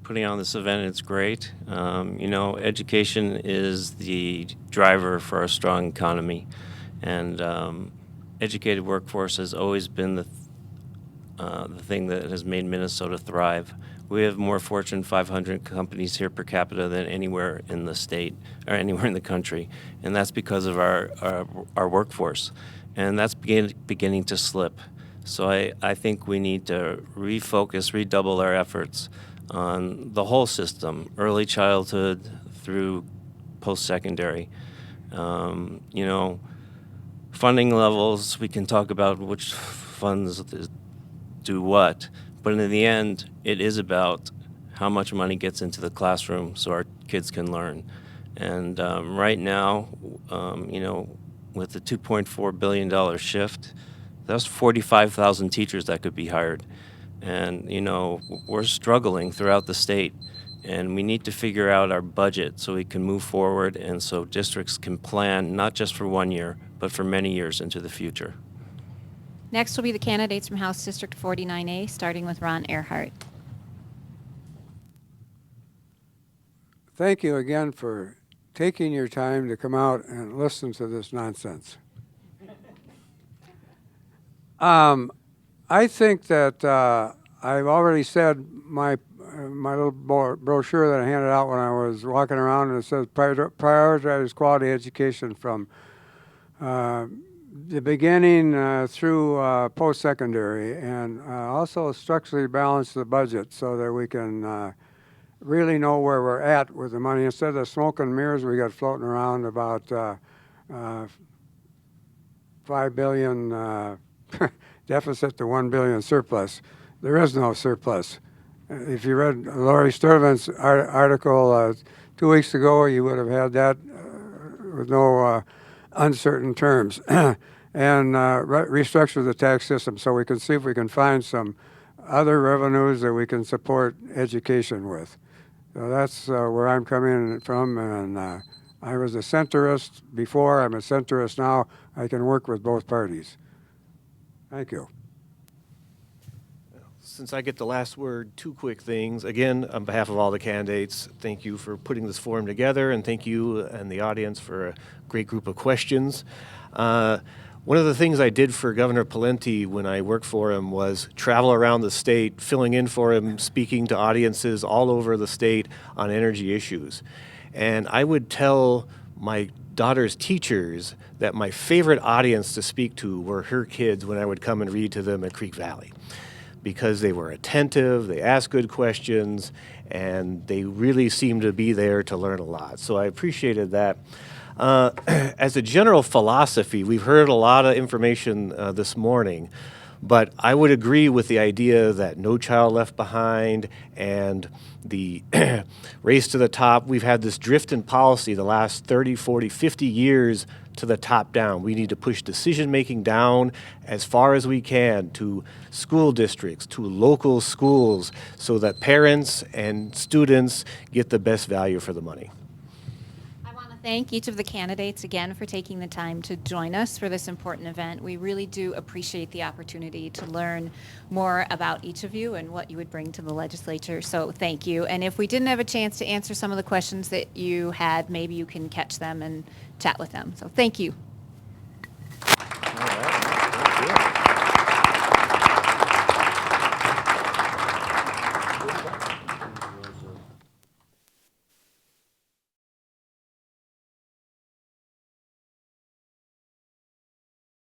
putting on this event. It's great. You know, education is the driver for a strong economy, and educated workforce has always been the thing that has made Minnesota thrive. We have more Fortune 500 companies here per capita than anywhere in the state or anywhere in the country, and that's because of our workforce, and that's beginning to slip. So I think we need to refocus, redouble our efforts on the whole system, early childhood through post-secondary. You know, funding levels, we can talk about which funds do what, but in the end, it is about how much money gets into the classroom so our kids can learn. And right now, you know, with the $2.4 billion shift, that's 45,000 teachers that could be hired. And, you know, we're struggling throughout the state, and we need to figure out our budget so we can move forward and so districts can plan not just for 1 year, but for many years into the future. Next will be the candidates from House District 49A, starting with Ron Earhart. Thank you again for taking your time to come out and listen to this nonsense. I think that I've already said my little brochure that I handed out when I was walking around, and it says prioritize quality education from the beginning through post-secondary, and also structurally balance the budget so that we can really know where we're at with the money. Instead of smoke and mirrors we got floating around about $5 billion deficit to $1 billion surplus. There is no surplus. If you read Laurie Sturtevant's article 2 weeks ago, you would have had that with no uncertain terms. And restructure the tax system so we can see if we can find some other revenues that we can support education with. So that's where I'm coming from, and I was a centrist before, I'm a centrist now. I can work with both parties. Thank you. Since I get the last word, two quick things. Again, on behalf of all the candidates, thank you for putting this forum together, and thank you and the audience for a great group of questions. One of the things I did for Governor Pawlenty when I worked for him was travel around the state, filling in for him, speaking to audiences all over the state on energy issues. And I would tell my daughter's teachers that my favorite audience to speak to were her kids when I would come and read to them at Creek Valley, because they were attentive, they asked good questions, and they really seemed to be there to learn a lot. So I appreciated that. As a general philosophy, we've heard a lot of information this morning, but I would agree with the idea that no child left behind and the race to the top. We've had this drift in policy the last 30, 40, 50 years to the top down. We need to push decision-making down as far as we can to school districts, to local schools, so that parents and students get the best value for the money. thank each of the candidates again for taking the time to join us for this important event. We really do appreciate the opportunity to learn more about each of you and what you would bring to the legislature. So thank you. And if we didn't have a chance to answer some of the questions that you had, maybe you can catch them and chat with them. So thank you.